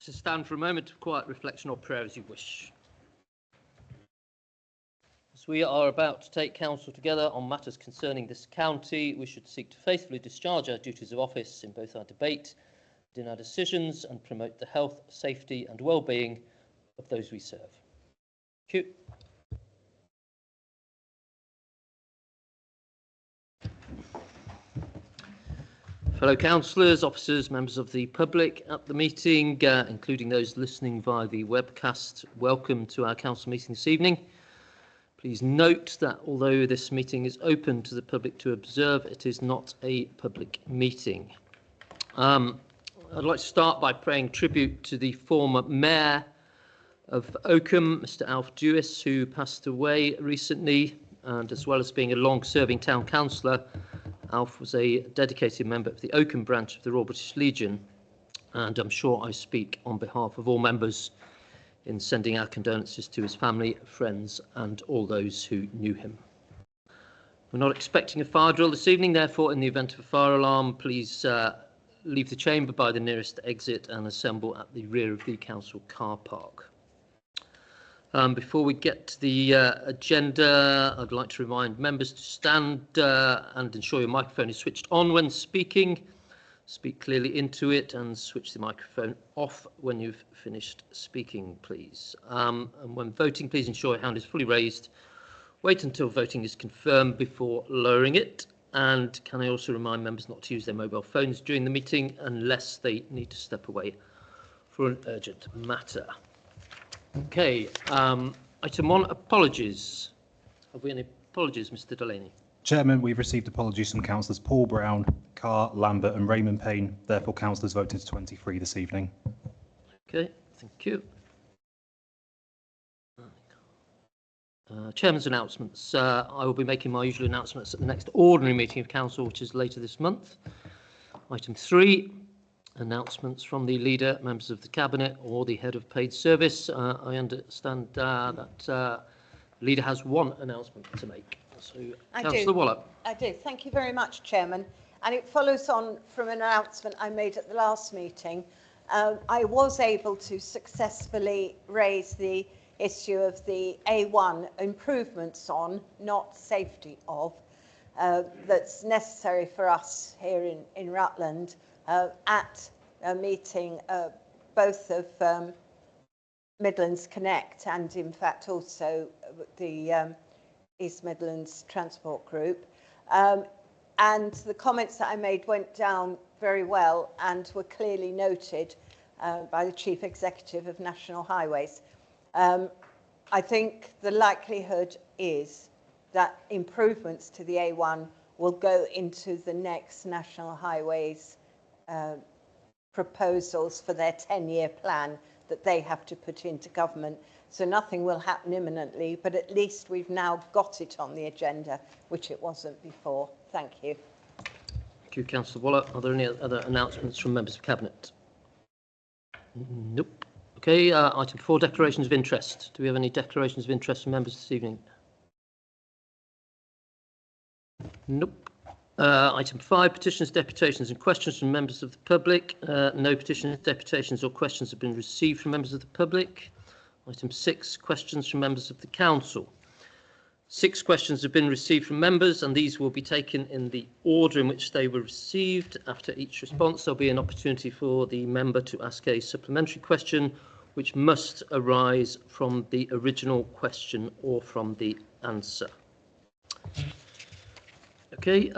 So stand for a moment of quiet reflection or prayer as you wish. As we are about to take counsel together on matters concerning this county, we should seek to faithfully discharge our duties of office in both our debate and in our decisions and promote the health, safety and well-being of those we serve. Thank you. Fellow councillors, officers, members of the public at the meeting, including those listening via the webcast, welcome to our council meeting this evening. Please note that although this meeting is open to the public to observe, it is not a public meeting. I'd like to start by paying tribute to the former mayor of Oakham, Mr. Alf Dewis, who passed away recently, and as well as being a long-serving town councillor, Alf was a dedicated member of the Oakham branch of the Royal British Legion, and I'm sure I speak on behalf of all members in sending our condolences to his family, friends and all those who knew him. We're not expecting a fire drill this evening, therefore in the event of a fire alarm, please leave the chamber by the nearest exit and assemble at the rear of the council car park. Before we get to the agenda, I'd like to remind members to stand and ensure your microphone is switched on when speaking. Speak clearly into it and switch the microphone off when you've finished speaking, please. And when voting, please ensure your hand is fully raised. Wait until voting is confirmed before lowering it. And can I also remind members not to use their mobile phones during the meeting unless they need to step away for an urgent matter. Okay, item 1, apologies. Have we any apologies, Mr. Delaney? Chairman, we've received apologies from councillors Paul Brown, Carr, Lambert and Raymond Payne. Therefore, councillors voted 23 this evening. Okay, thank you. Chairman's announcements. I will be making my usual announcements at the next ordinary meeting of council, which is later this month. Item 3. Announcements from the leader, members of the cabinet or the head of paid service. I understand that the leader has one announcement to make. So, Councillor Waller. I do. Thank you very much, Chairman. And it follows on from an announcement I made at the last meeting. I was able to successfully raise the issue of the A1 improvements on, not safety of, that's necessary for us here in Rutland. At a meeting both of Midlands Connect and in fact also the East Midlands Transport Group. And the comments that I made went down very well and were clearly noted by the Chief Executive of National Highways. I think the likelihood is that improvements to the A1 will go into the next National Highways proposals for their 10-year plan that they have to put into government. So nothing will happen imminently, but at least we've now got it on the agenda, which it wasn't before. Thank you. Thank you, Councillor Waller. Are there any other announcements from members of cabinet? Nope. Okay, item 4, declarations of interest. Do we have any declarations of interest from members this evening? Nope. Item 5, petitions, deputations and questions from members of the public. No petitions, deputations or questions have been received from members of the public. Item 6, questions from members of the council. 6 questions have been received from members and these will be taken in the order in which they were received. After each response, there'll be an opportunity for the member to ask a supplementary question which must arise from the original question or from the answer. Okay,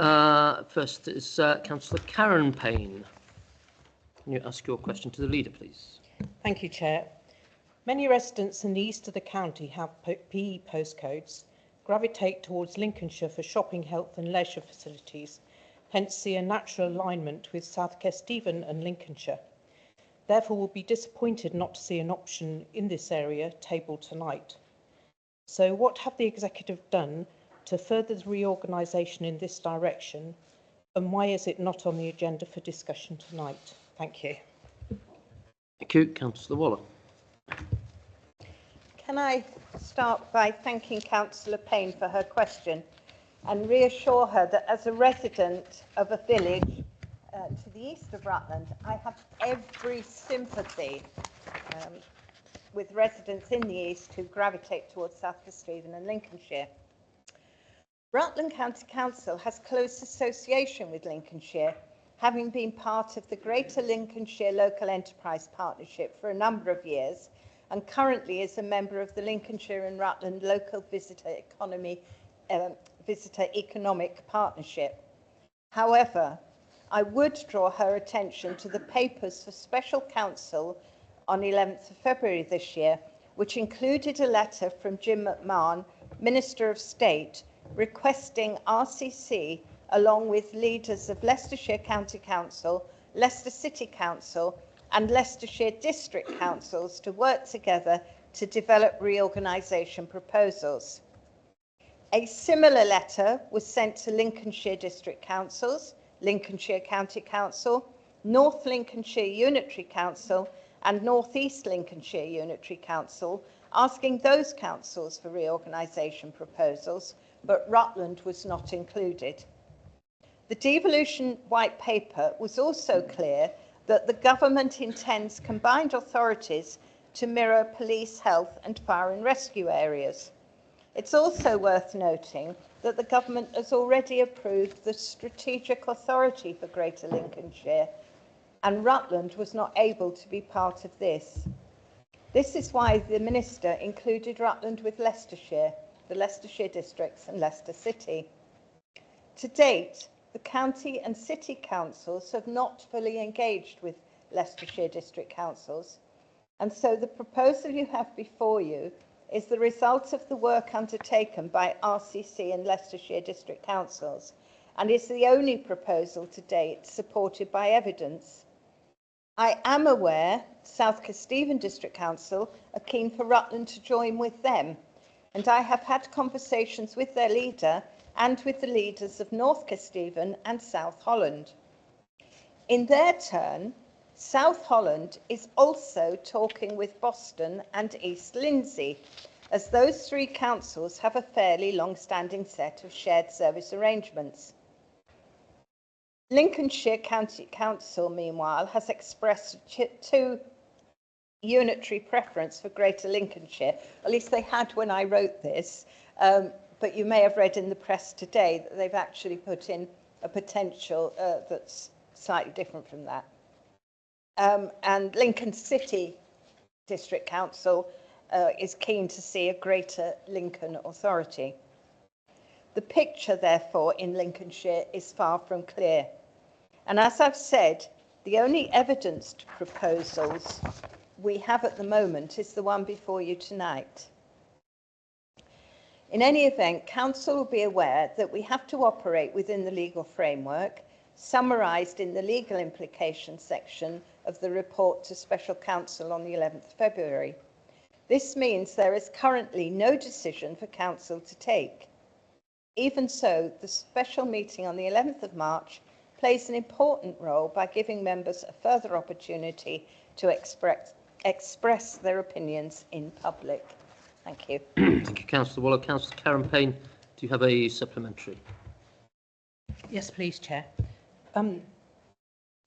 first is Councillor Karen Payne. Can you ask your question to the leader, please? Thank you, Chair. Many residents in the east of the county have PE postcodes, gravitate towards Lincolnshire for shopping, health and leisure facilities, hence see a natural alignment with South Kesteven and Lincolnshire. Therefore, will be disappointed not to see an option in this area tabled tonight. So what have the executive done to further the reorganisation in this direction, and why is it not on the agenda for discussion tonight? Thank you. Thank you, Councillor Waller. Can I start by thanking Councillor Payne for her question and reassure her that as a resident of a village to the east of Rutland, I have every sympathy with residents in the east who gravitate towards South Kesteven and Lincolnshire. Rutland County Council has close association with Lincolnshire, having been part of the Greater Lincolnshire Local Enterprise Partnership for a number of years, and currently is a member of the Lincolnshire and Rutland Local Visitor Economic Partnership. However, I would draw her attention to the papers for Special Counsel on 11th of February this year, which included a letter from Jim McMahon, Minister of State, requesting RCC, along with leaders of Leicestershire County Council, Leicester City Council, and Leicestershire District Councils to work together to develop reorganisation proposals. A similar letter was sent to Lincolnshire District Councils, Lincolnshire County Council, North Lincolnshire Unitary Council, and North East Lincolnshire Unitary Council, asking those councils for reorganisation proposals, but Rutland was not included. The devolution white paper was also clear that the government intends combined authorities to mirror police, health and fire and rescue areas. It's also worth noting that the government has already approved the strategic authority for Greater Lincolnshire, and Rutland was not able to be part of this. This is why the Minister included Rutland with Leicestershire, the Leicestershire districts and Leicester City. To date, the county and city councils have not fully engaged with Leicestershire district councils, and so the proposal you have before you is the result of the work undertaken by RCC and Leicestershire district councils, and is the only proposal to date supported by evidence. I am aware South Kesteven District Council are keen for Rutland to join with them, and I have had conversations with their leader and with the leaders of North Kesteven and South Holland. In their turn, South Holland is also talking with Boston and East Lindsey, as those three councils have a fairly long-standing set of shared service arrangements. Lincolnshire County Council, meanwhile, has expressed two unitary preference for Greater Lincolnshire. At least they had when I wrote this, but you may have read in the press today that they've actually put in a potential that's slightly different from that. And Lincoln City District Council is keen to see a Greater Lincoln Authority. The picture, therefore, in Lincolnshire is far from clear. And as I've said, the only evidenced proposals we have at the moment is the one before you tonight. In any event, Council will be aware that we have to operate within the legal framework summarised in the legal implications section of the report to Special Counsel on the 11th of February. This means there is currently no decision for Council to take. Even so, the special meeting on the 11th of March plays an important role by giving members a further opportunity to express their opinions in public. Thank you. Thank you, Councillor Waller. Councillor Karen Payne, do you have a supplementary? Yes, please, Chair.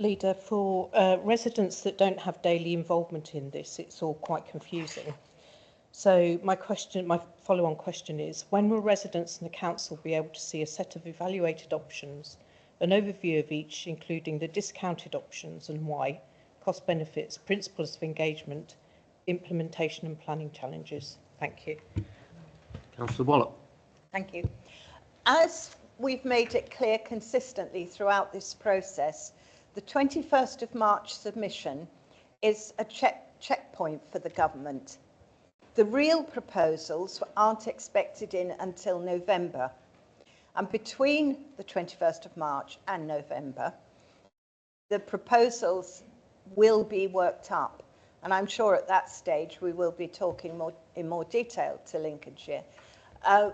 Leader, for residents that don't have daily involvement in this, it's all quite confusing. So my follow-on question is, when will residents and the council be able to see a set of evaluated options, an overview of each, including the discounted options and why, cost benefits, principles of engagement, implementation and planning challenges? Thank you. Councillor Waller. Thank you. As we've made it clear consistently throughout this process, the 21st of March submission is a checkpoint for the government. The real proposals aren't expected in until November. And between the 21st of March and November, the proposals will be worked up. And I'm sure at that stage we will be talking in more detail to Lincolnshire.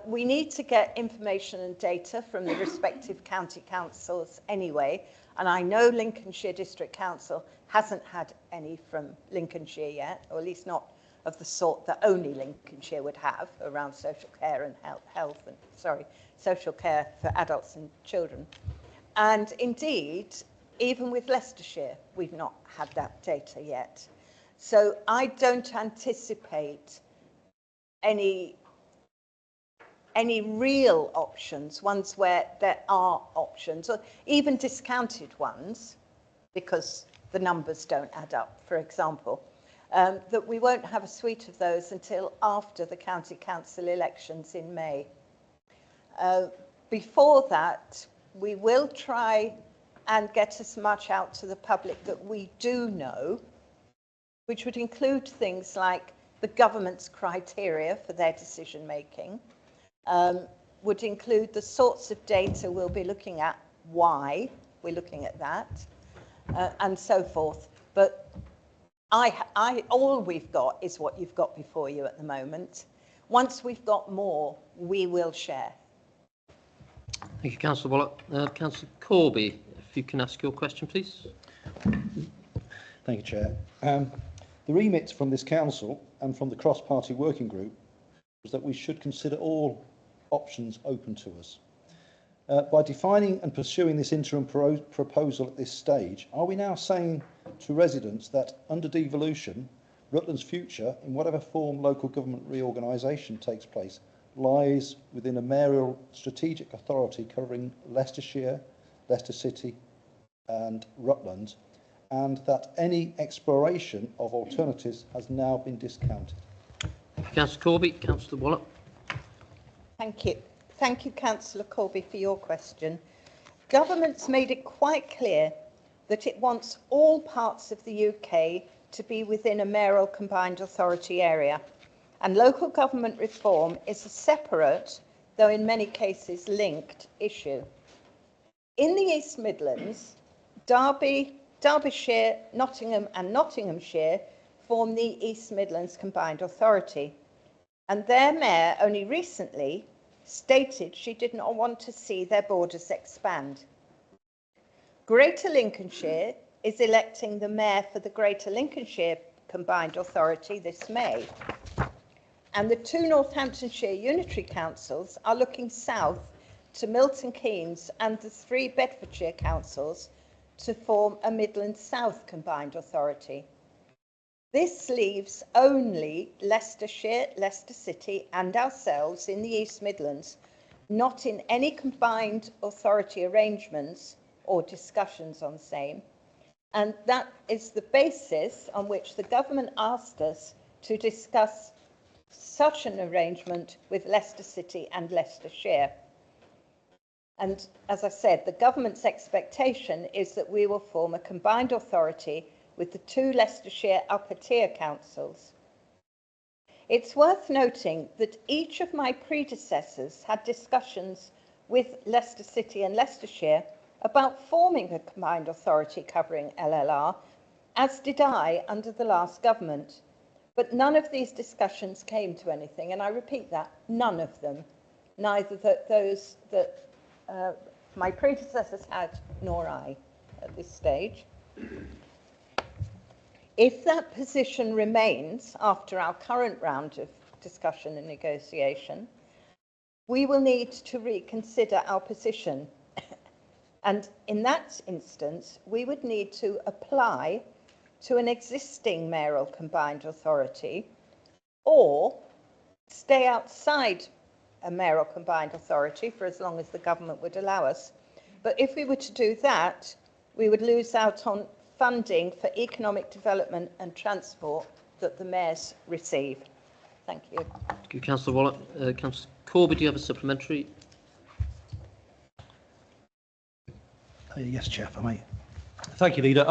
We need to get information and data from the respective county councils anyway. And I know Lincolnshire District Council hasn't had any from Lincolnshire yet, or at least not of the sort that only Lincolnshire would have around social care and social care for adults and children. And indeed, even with Leicestershire, we've not had that data yet. So I don't anticipate any real options, ones where there are options, or even discounted ones, because the numbers don't add up, for example, that we won't have a suite of those until after the county council elections in May. Before that, we will try and get as much out to the public that we do know, which would include things like the government's criteria for their decision making, would include the sorts of data we'll be looking at, why we're looking at that, and so forth. But all we've got is what you've got before you at the moment. Once we've got more, we will share. Thank you, Councillor Wallop. Councillor Corby, if you can ask your question, please. Thank you, Chair. The remit from this council and from the cross-party working group was that we should consider all options open to us. By defining and pursuing this interim proposal at this stage, are we now saying to residents that under devolution, Rutland's future, in whatever form local government reorganisation takes place, lies within a mayoral strategic authority covering Leicestershire, Leicester City and Rutland, and that any exploration of alternatives has now been discounted? Councillor Corby. Councillor Wallop. Thank you. Thank you, Councillor Corby, for your question. Government's made it quite clear that it wants all parts of the UK to be within a mayoral combined authority area, and local government reform is a separate, though in many cases linked, issue. In the East Midlands, Derbyshire, Nottingham and Nottinghamshire form the East Midlands Combined Authority, and their mayor only recently stated she did not want to see their borders expand. Greater Lincolnshire is electing the mayor for the Greater Lincolnshire Combined Authority this May, and the two Northamptonshire unitary councils are looking south to Milton Keynes and the three Bedfordshire councils to form a Midlands South Combined Authority. This leaves only Leicestershire, Leicester City and ourselves in the East Midlands, not in any combined authority arrangements or discussions on same. And that is the basis on which the government asked us to discuss such an arrangement with Leicester City and Leicestershire. And as I said, the government's expectation is that we will form a combined authority with the two Leicestershire upper tier councils. It's worth noting that each of my predecessors had discussions with Leicester City and Leicestershire about forming a combined authority covering LLR, as did I under the last government. But none of these discussions came to anything, and I repeat that, none of them, neither those that my predecessors had nor I at this stage. If that position remains after our current round of discussion and negotiation, we will need to reconsider our position. And in that instance, we would need to apply to an existing mayoral combined authority or stay outside a mayoral combined authority for as long as the government would allow us. But if we were to do that, we would lose out on funding for economic development and transport that the mayors receive. Thank you. Thank you, Councillor Wallop. Councillor Corby, do you have a supplementary? Yes, Chair, if I may. Thank you, Leader.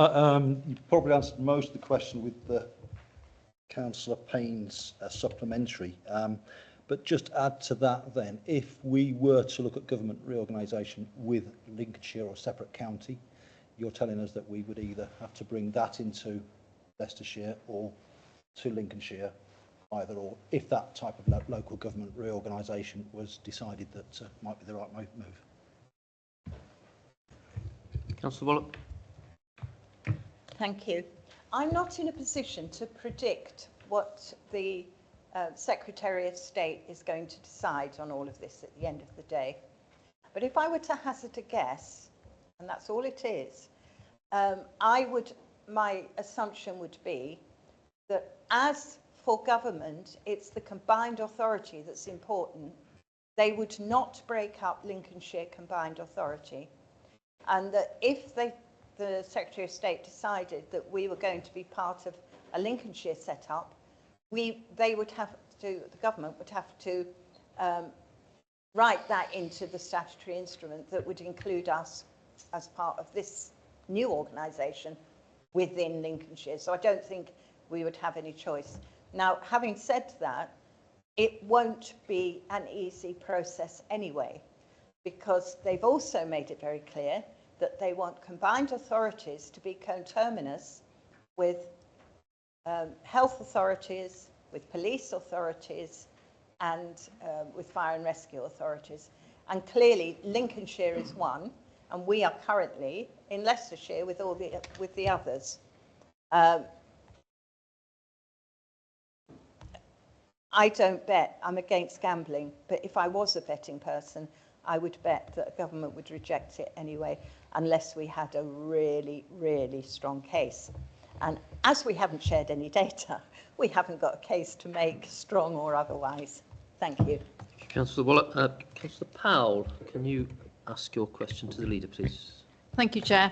You probably answered most of the question with the Councillor Payne's supplementary. But just add to that then, if we were to look at government reorganisation with Lincolnshire or a separate county, you're telling us that we would either have to bring that into Leicestershire or to Lincolnshire, either or, if that type of local government reorganisation was decided that might be the right move. Councillor Wallop. Thank you. I'm not in a position to predict what the Secretary of State is going to decide on all of this at the end of the day. But if I were to hazard a guess, and that's all it is, My assumption would be that as for government, it's the combined authority that's important. They would not break up Lincolnshire Combined Authority, and that if the Secretary of State decided that we were going to be part of a Lincolnshire setup, the government would have to write that into the statutory instrument that would include us as part of this new organisation within Lincolnshire. So I don't think we would have any choice. Now, having said that, it won't be an easy process anyway, because they've also made it very clear that they want combined authorities to be conterminous with health authorities, with police authorities, and with fire and rescue authorities. And clearly, Lincolnshire is one, and we are currently in Leicestershire with the others. I don't bet, I'm against gambling, but if I was a betting person, I would bet that a government would reject it anyway, unless we had a really, really strong case. And as we haven't shared any data, we haven't got a case to make, strong or otherwise. Thank you. Councillor Waller. Councillor Powell, can you ask your question to the leader, please? Thank you, Chair.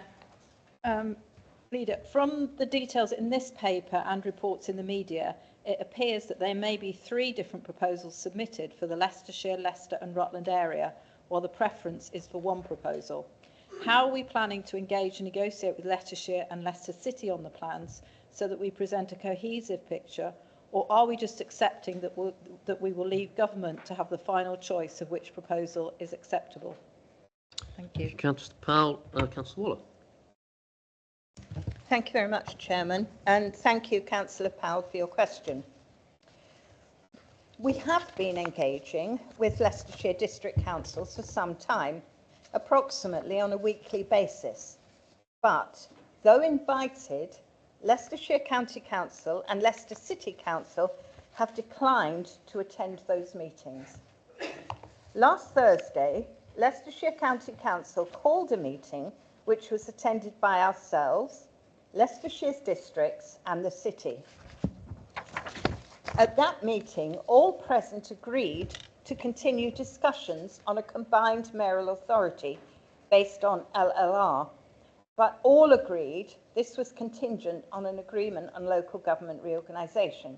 Leader, from the details in this paper and reports in the media, it appears that there may be 3 different proposals submitted for the Leicestershire, Leicester and Rutland area, while the preference is for one proposal. How are we planning to engage and negotiate with Leicestershire and Leicester City on the plans so that we present a cohesive picture, or are we just accepting that we will leave government to have the final choice of which proposal is acceptable? Thank you. Councillor Powell. Councillor Waller. Thank you very much, Chairman, and thank you, Councillor Powell, for your question. We have been engaging with Leicestershire District Councils for some time, approximately on a weekly basis. But, though invited, Leicestershire County Council and Leicester City Council have declined to attend those meetings. Last Thursday, Leicestershire County Council called a meeting which was attended by ourselves, Leicestershire's districts and the city. At that meeting, all present agreed to continue discussions on a combined mayoral authority based on LLR, but all agreed this was contingent on an agreement on local government reorganisation.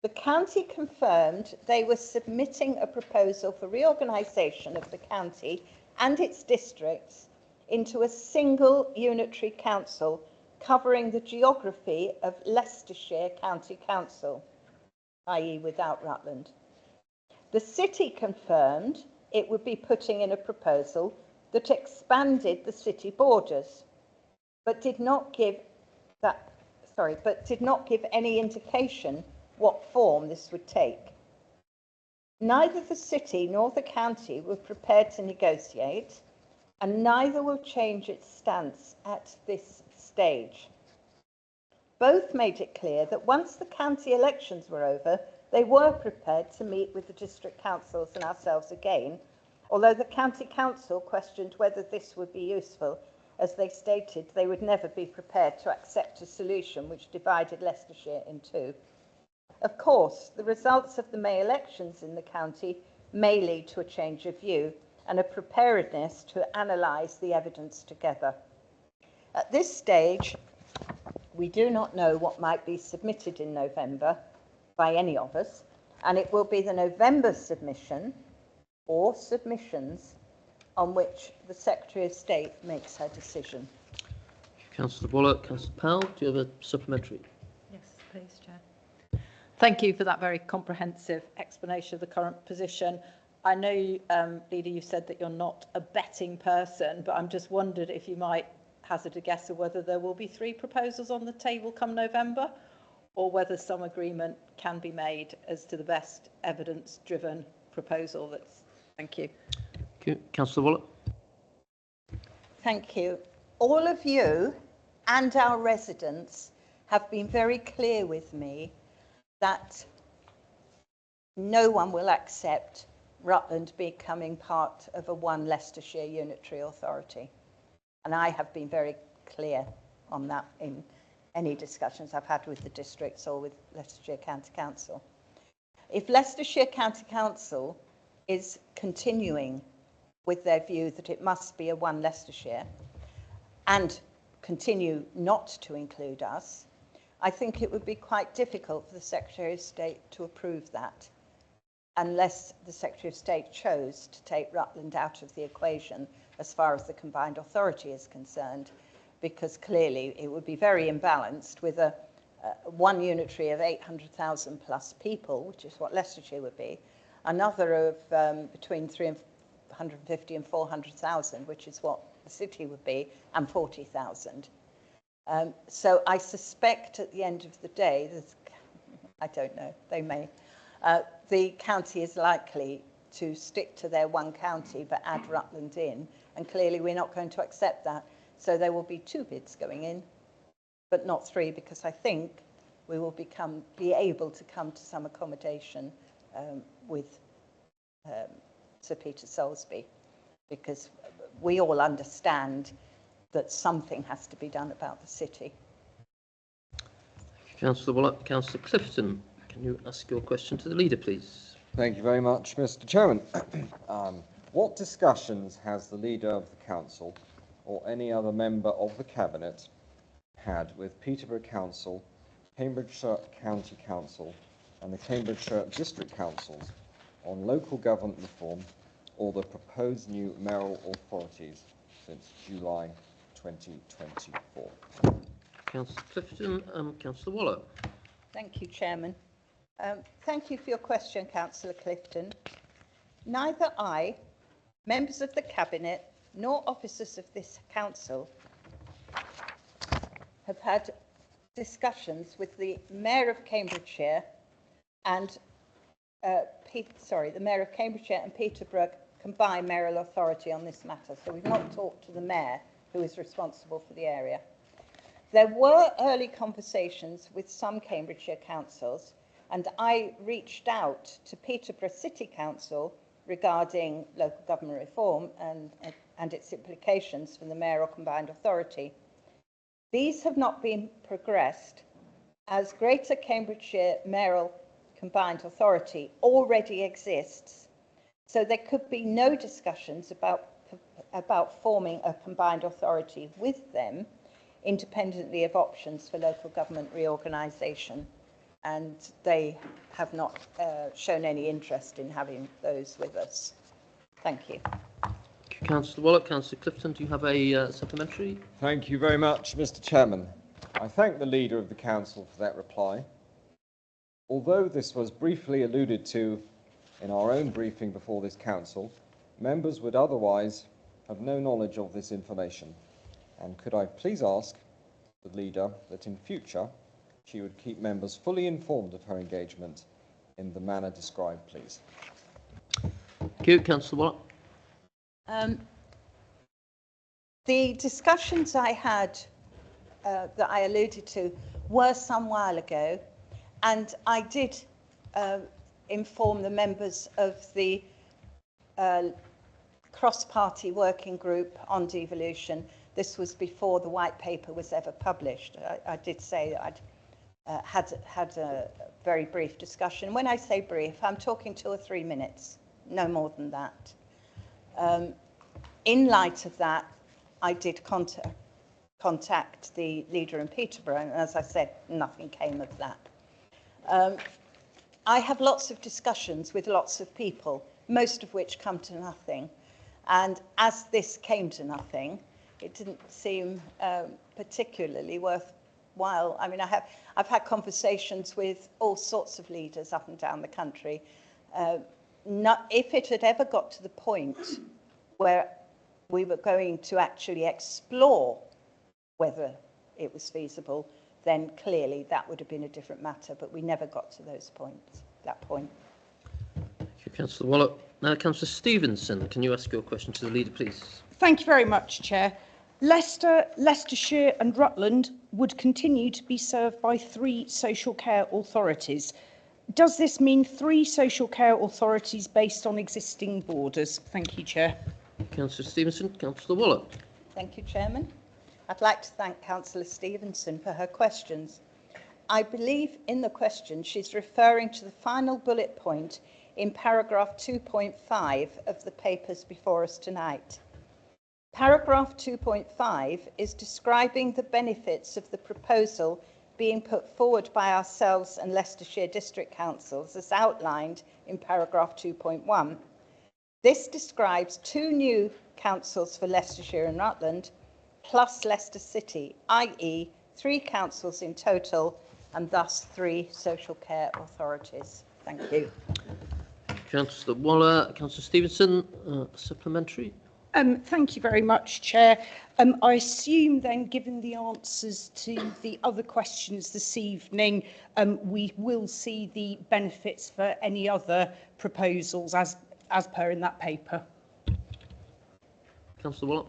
The county confirmed they were submitting a proposal for reorganisation of the county and its districts into a single unitary council covering the geography of Leicestershire County Council, i.e. without Rutland. The city confirmed it would be putting in a proposal that expanded the city borders, but did not give any indication what form this would take. Neither the city nor the county were prepared to negotiate, and neither will change its stance at this stage. Both made it clear that once the county elections were over, they were prepared to meet with the district councils and ourselves again, although the county council questioned whether this would be useful, as they stated they would never be prepared to accept a solution which divided Leicestershire in two. Of course, the results of the May elections in the county may lead to a change of view and a preparedness to analyse the evidence together. At this stage, we do not know what might be submitted in November by any of us, and it will be the November submission or submissions on which the Secretary of State makes her decision. Councillor Waller. Councillor Powell, do you have a supplementary? Yes, please, Chair. Thank you for that very comprehensive explanation of the current position. I know, Leader, you said that you're not a betting person, but I'm just wondered if you might hazard a guess of whether there will be 3 proposals on the table come November, or whether some agreement can be made as to the best evidence-driven proposal. Thank you. Councillor Waller. Thank you. All of you and our residents have been very clear with me that no one will accept Rutland becoming part of a one Leicestershire unitary authority. And I have been very clear on that in any discussions I've had with the districts or with Leicestershire County Council. If Leicestershire County Council is continuing with their view that it must be a one Leicestershire and continue not to include us, I think it would be quite difficult for the Secretary of State to approve that, unless the Secretary of State chose to take Rutland out of the equation as far as the combined authority is concerned, because clearly it would be very imbalanced with a one unitary of 800,000 plus people, which is what Leicestershire would be, another of between 350 and 400,000, which is what the city would be, and 40,000. So I suspect at the end of the day, I don't know, they may, the county is likely to stick to their one county but add Rutland in, and clearly we're not going to accept that. So there will be 2 bids going in, but not 3, because I think we will be able to come to some accommodation with Sir Peter Soulsby, because we all understand that something has to be done about the city. Councillor Wallach. Councillor Clifton, can you ask your question to the leader, please? Thank you very much, Mr. Chairman. What discussions has the leader of the council or any other member of the cabinet had with Peterborough Council, Cambridgeshire County Council and the Cambridgeshire District Councils on local government reform or the proposed new mayoral authorities since July 2024? Councillor Clifton. Councillor Wallach. Thank you, Chairman. Thank you for your question, Councillor Clifton. Neither I, members of the Cabinet, nor officers of this council have had discussions with the Mayor of Cambridgeshire and the Mayor of Cambridgeshire and Peterborough Combined Mayoral Authority on this matter. So we've not talked to the Mayor, who is responsible for the area. There were early conversations with some Cambridgeshire councils, and I reached out to Peterborough City Council regarding local government reform and its implications for the mayoral combined authority. These have not been progressed, as Greater Cambridgeshire Mayoral Combined Authority already exists, so there could be no discussions about forming a combined authority with them, independently of options for local government reorganisation, and they have not shown any interest in having those with us. Thank you. Thank you, Councillor Wallach. Councillor Clifton, do you have a supplementary? Thank you very much, Mr. Chairman. I thank the leader of the council for that reply. Although this was briefly alluded to in our own briefing before this council, members would otherwise have no knowledge of this information. And could I please ask the leader that in future she would keep members fully informed of her engagement in the manner described, please? Thank you, Councillor Wallach. The discussions I had that I alluded to were some while ago, and I did inform the members of the cross-party working group on devolution. This was before the white paper was ever published. I did say that I'd had a very brief discussion. When I say brief, I'm talking 2 or 3 minutes, no more than that. In light of that, I did contact the leader in Peterborough, and as I said, nothing came of that. I have lots of discussions with lots of people, most of which come to nothing. And as this came to nothing, it didn't seem particularly worthwhile. I mean, I've had conversations with all sorts of leaders up and down the country. If it had ever got to the point where we were going to actually explore whether it was feasible, then clearly that would have been a different matter, but we never got to that point. Thank you, Councillor Wallach. Now, Councillor Stevenson, can you ask your question to the leader, please? Thank you very much, Chair. Leicester, Leicestershire and Rutland would continue to be served by 3 social care authorities. Does this mean 3 social care authorities based on existing borders? Thank you, Chair. Councillor Stevenson. Councillor Wallach. Thank you, Chairman. I'd like to thank Councillor Stevenson for her questions. I believe in the question she's referring to the final bullet point in paragraph 2.5 of the papers before us tonight. Paragraph 2.5 is describing the benefits of the proposal being put forward by ourselves and Leicestershire District Councils as outlined in paragraph 2.1. This describes 2 new councils for Leicestershire and Rutland plus Leicester City, i.e. 3 councils in total and thus 3 social care authorities. Thank you. Councillor Waller, Councillor Stevenson, supplementary. Thank you very much, Chair. I assume then, given the answers to the other questions this evening, we will see the benefits for any other proposals as per in that paper. Councillor Waller.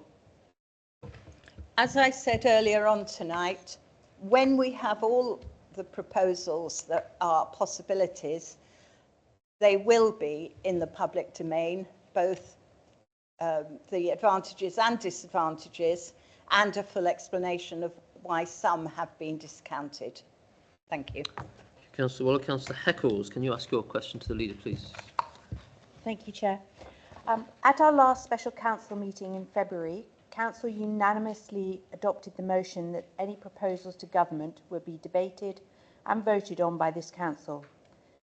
As I said earlier on tonight, when we have all the proposals that are possibilities, they will be in the public domain, both the advantages and disadvantages, and a full explanation of why some have been discounted. Thank you. Councillor Waller. Councillor Heckles, can you ask your question to the leader, please? Thank you, Chair. At our last special council meeting in February, Council unanimously adopted the motion that any proposals to government would be debated and voted on by this council.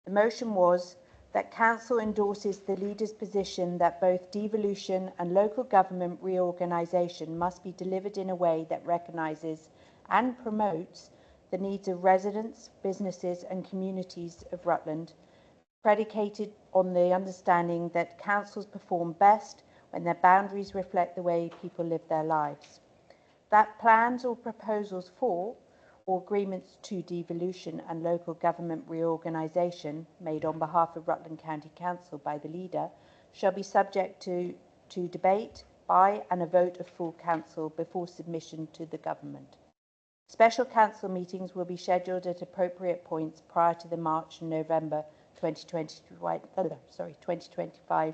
The motion was that Council endorses the leader's position that both devolution and local government reorganisation must be delivered in a way that recognises and promotes the needs of residents, businesses and communities of Rutland, predicated on the understanding that councils perform best when their boundaries reflect the way people live their lives. That plans or proposals for or agreements to devolution and local government reorganisation made on behalf of Rutland County Council by the leader shall be subject to debate by and a vote of full council before submission to the government. Special council meetings will be scheduled at appropriate points prior to the March and November 2025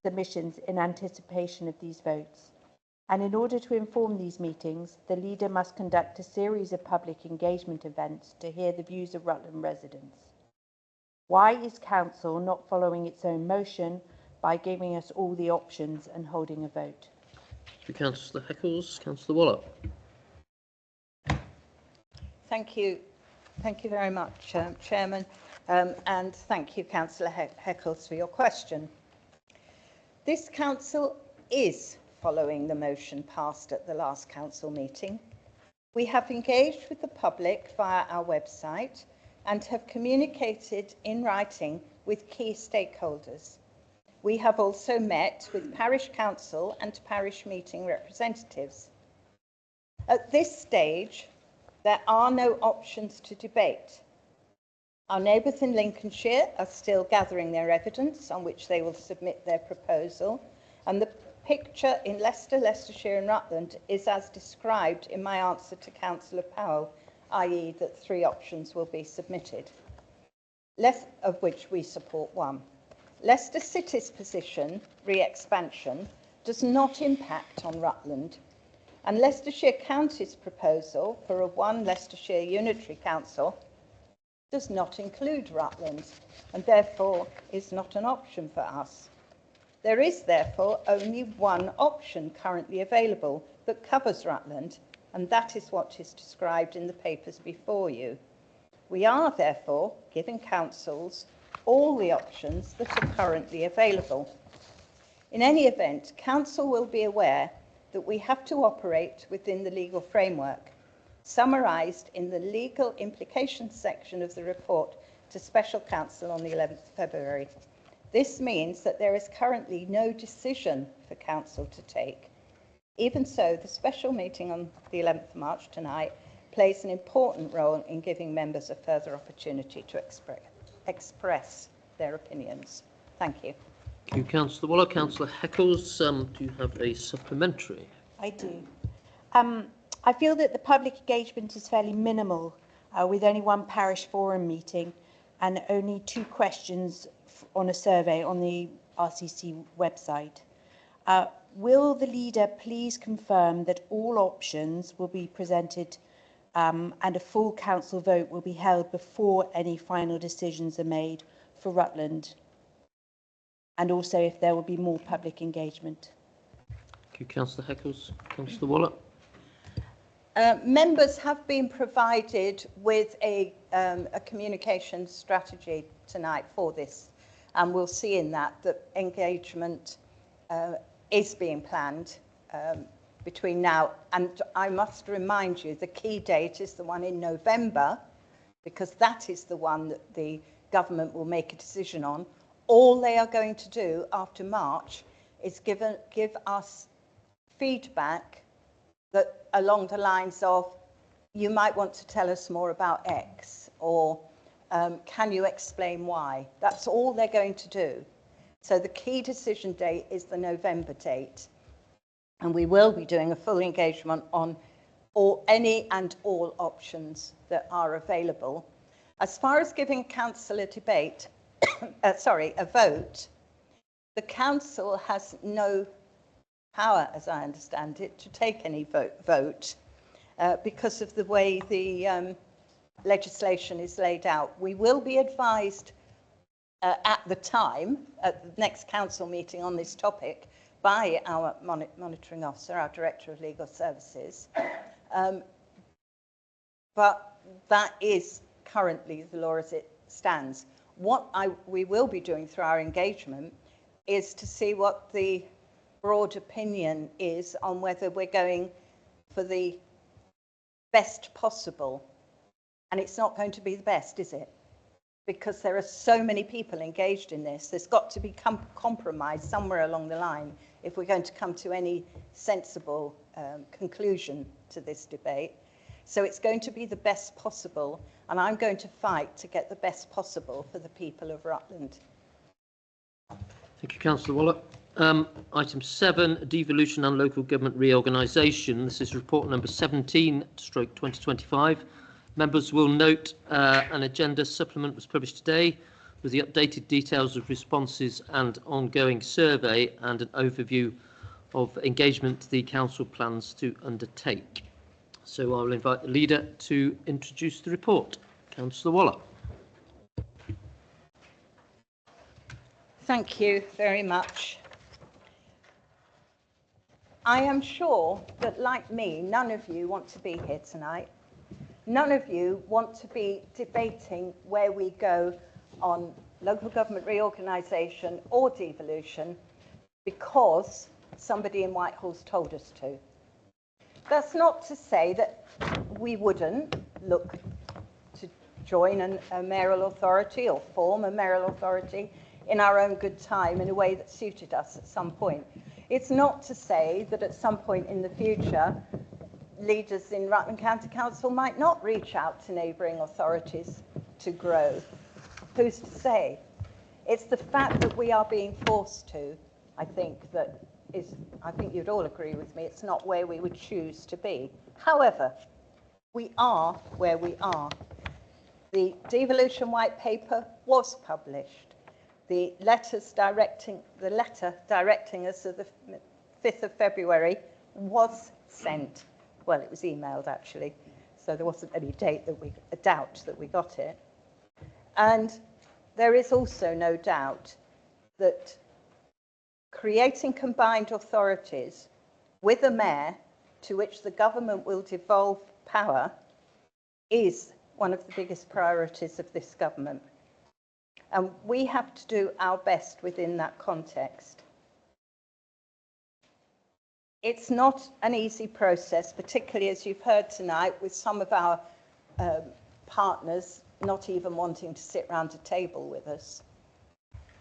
submissions in anticipation of these votes. And in order to inform these meetings, the leader must conduct a series of public engagement events to hear the views of Rutland residents. Why is Council not following its own motion by giving us all the options and holding a vote? Councillor Heckles. Councillor Waller. Thank you. Thank you very much, Chairman, and thank you, Councillor Heckles, for your question. This council is following the motion passed at the last council meeting. We have engaged with the public via our website and have communicated in writing with key stakeholders. We have also met with parish council and parish meeting representatives. At this stage, there are no options to debate. Our neighbours in Lincolnshire are still gathering their evidence on which they will submit their proposal, and the picture in Leicester, Leicestershire and Rutland is as described in my answer to Councillor Powell, i.e. that 3 options will be submitted, of which we support 1. Leicester City's position, re-expansion, does not impact on Rutland, and Leicestershire County's proposal for a 1 Leicestershire Unitary Council does not include Rutland and therefore is not an option for us. There is therefore only 1 option currently available that covers Rutland, and that is what is described in the papers before you. We are therefore giving councils all the options that are currently available. In any event, Council will be aware that we have to operate within the legal framework, summarised in the legal implications section of the report to Special Council on the 11th of February. This means that there is currently no decision for Council to take. Even so, the special meeting on the 11th of March tonight plays an important role in giving members a further opportunity to express their opinions. Thank you. Thank you, Councillor Waller. Councillor Heckles, do you have a supplementary? I do. I feel that the public engagement is fairly minimal, with only 1 parish forum meeting and only 2 questions on a survey on the RCC website. Will the leader please confirm that all options will be presented and a full council vote will be held before any final decisions are made for Rutland? And also if there will be more public engagement. Thank you, Councillor Heckles. Councillor Waller. Members have been provided with a communication strategy tonight for this, and we'll see in that engagement is being planned between now and, I must remind you, the key date is the one in November, because that is the one that the government will make a decision on. All they are going to do after March is give us feedback that along the lines of, you might want to tell us more about X, or can you explain why? That's all they're going to do. So the key decision date is the November date. And we will be doing a full engagement on any and all options that are available. As far as giving council a debate, a vote, the council has no power, as I understand it, to take any vote because of the way the legislation is laid out. We will be advised at the time, at the next council meeting on this topic, by our monitoring officer, our Director of Legal Services. But that is currently the law as it stands. What we will be doing through our engagement is to see what the broad opinion is on whether we're going for the best possible. And it's not going to be the best, is it? Because there are so many people engaged in this. There's got to be compromise somewhere along the line if we're going to come to any sensible conclusion to this debate. So it's going to be the best possible, and I'm going to fight to get the best possible for the people of Rutland. Thank you, Councillor Waller. Item 7, devolution and local government reorganisation. This is report number 17/2025. Members will note an agenda supplement was published today with the updated details of responses and ongoing survey and an overview of engagement the council plans to undertake. So I will invite the leader to introduce the report. Councillor Waller. Thank you very much. I am sure that, like me, none of you want to be here tonight. None of you want to be debating where we go on local government reorganisation or devolution because somebody in Whitehall's told us to. That's not to say that we wouldn't look to join a mayoral authority or form a mayoral authority in our own good time in a way that suited us at some point. It's not to say that at some point in the future, leaders in Rutland County Council might not reach out to neighbouring authorities to grow. Who's to say? It's the fact that we are being forced to, I think you'd all agree with me, it's not where we would choose to be. However, we are where we are. The devolution white paper was published. The letter directing us of the 5th of February was sent. Well, it was emailed actually, so there wasn't any doubt that we got it. And there is also no doubt that creating combined authorities with a mayor to which the government will devolve power is one of the biggest priorities of this government. And we have to do our best within that context. It's not an easy process, particularly as you've heard tonight, with some of our partners not even wanting to sit round a table with us.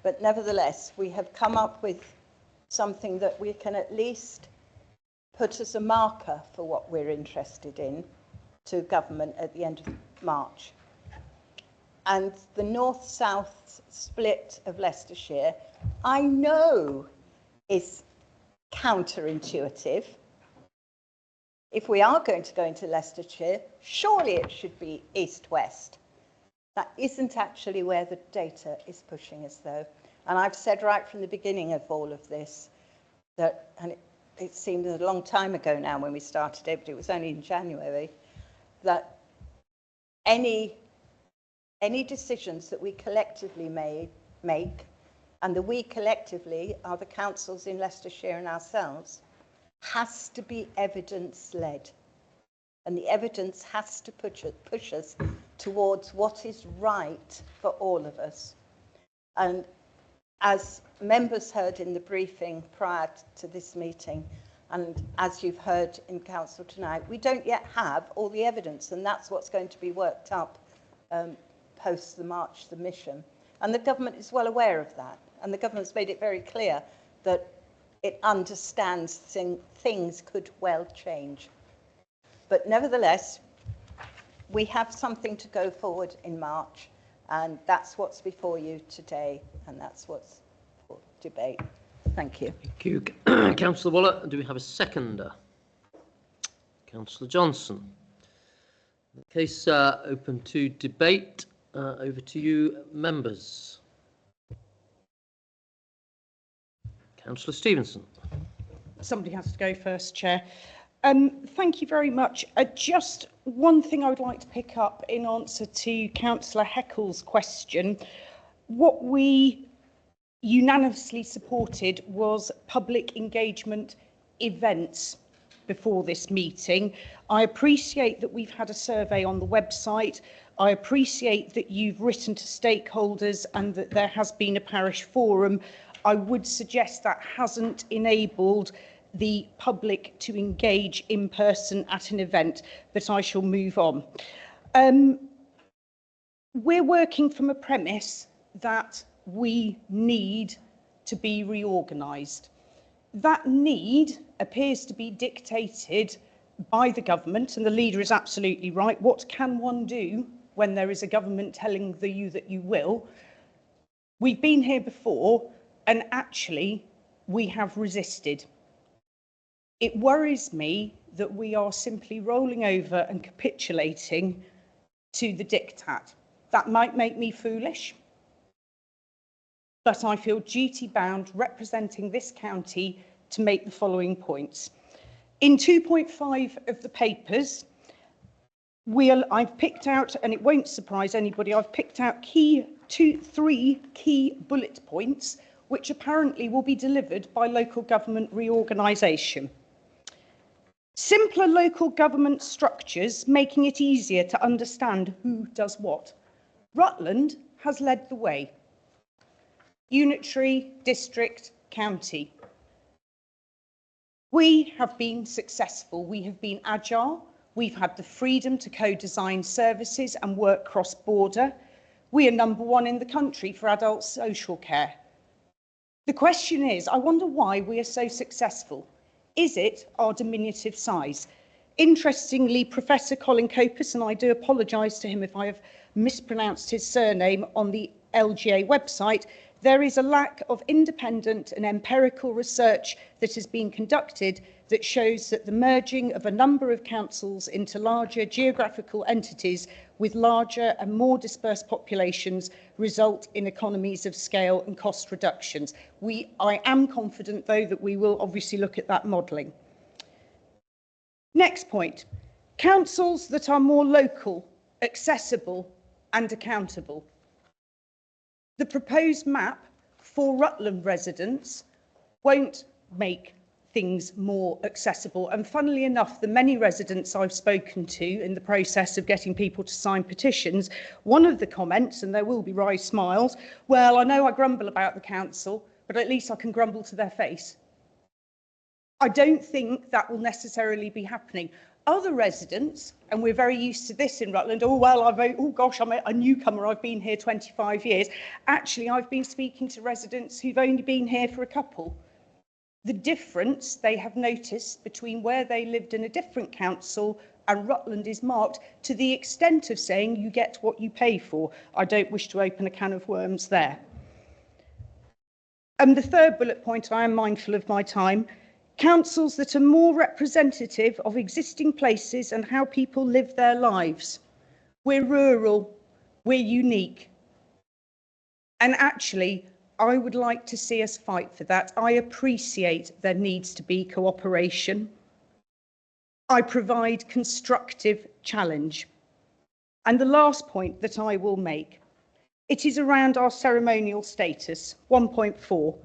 But nevertheless, we have come up with something that we can at least put as a marker for what we're interested in to government at the end of March. And the north-south split of Leicestershire, I know, is counterintuitive. If we are going to go into Leicestershire, surely it should be east-west. That isn't actually where the data is pushing us, though. And I've said right from the beginning of all of this that, and it seemed a long time ago now when we started it, but it was only in January, that any decisions that we collectively make, and the we collectively are the councils in Leicestershire and ourselves, has to be evidence-led. And the evidence has to push us towards what is right for all of us. And as members heard in the briefing prior to this meeting, and as you've heard in council tonight, we don't yet have all the evidence, and that's what's going to be worked up post the March submission. And the government is well aware of that, and the government's made it very clear that it understands things could well change. But nevertheless, we have something to go forward in March, and that's what's before you today, and that's what's for debate. Thank you. Thank you. Councillor Waller, do we have a seconder? Councillor Johnson. In case open to debate, over to you, members. Councillor Stevenson. Somebody has to go first, Chair. Thank you very much. Just one thing I would like to pick up in answer to Councillor Heckle's question. What we unanimously supported was public engagement events before this meeting. I appreciate that we've had a survey on the website. I appreciate that you've written to stakeholders and that there has been a parish forum. I would suggest that hasn't enabled the public to engage in person at an event, but I shall move on. We're working from a premise that we need to be reorganised. That need appears to be dictated by the government, and the leader is absolutely right. What can one do when there is a government telling you that you will? We've been here before, and actually we have resisted. It worries me that we are simply rolling over and capitulating to the diktat. That might make me foolish, but I feel duty-bound representing this county to make the following points. In 2.5 of the papers, I've picked out, and it won't surprise anybody, I've picked out three key bullet points which apparently will be delivered by local government reorganisation. Simpler local government structures, making it easier to understand who does what. Rutland has led the way. Unitary, district, county. We have been successful. We have been agile. We've had the freedom to co-design services and work cross-border. We are #1 in the country for adult social care. The question is, I wonder why we are so successful. Is it our diminutive size? Interestingly, Professor Colin Copus, and I do apologise to him if I have mispronounced his surname on the LGA website, there is a lack of independent and empirical research that has been conducted that shows that the merging of a number of councils into larger geographical entities with larger and more dispersed populations result in economies of scale and cost reductions. I am confident, though, that we will obviously look at that modelling. Next point, councils that are more local, accessible and accountable. The proposed map for Rutland residents won't make things more accessible. And funnily enough, the many residents I've spoken to in the process of getting people to sign petitions, one of the comments, and there will be wry smiles, well, I know I grumble about the council, but at least I can grumble to their face. I don't think that will necessarily be happening. Other residents, and we're very used to this in Rutland, oh gosh, I'm a newcomer, I've been here 25 years. Actually, I've been speaking to residents who've only been here for a couple. The difference they have noticed between where they lived in a different council and Rutland is marked to the extent of saying you get what you pay for. I don't wish to open a can of worms there. And the third bullet point, I am mindful of my time, councils that are more representative of existing places and how people live their lives. We're rural, we're unique. And actually, I would like to see us fight for that. I appreciate there needs to be cooperation. I provide constructive challenge. And the last point that I will make, it is around our ceremonial status, 1.4.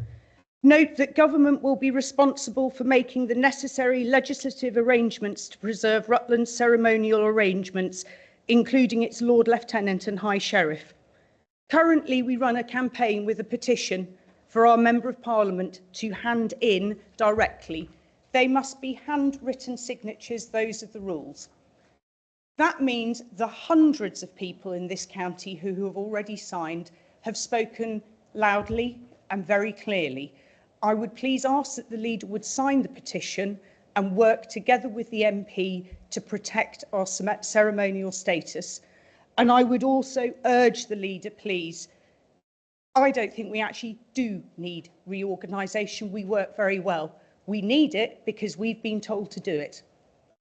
Note that government will be responsible for making the necessary legislative arrangements to preserve Rutland's ceremonial arrangements, including its Lord Lieutenant and High Sheriff. Currently, we run a campaign with a petition for our Member of Parliament to hand in directly. They must be handwritten signatures, those are the rules. That means the hundreds of people in this county who have already signed have spoken loudly and very clearly. I would please ask that the leader would sign the petition and work together with the MP to protect our ceremonial status. And I would also urge the leader, please, I don't think we actually do need reorganisation. We work very well. We need it because we've been told to do it.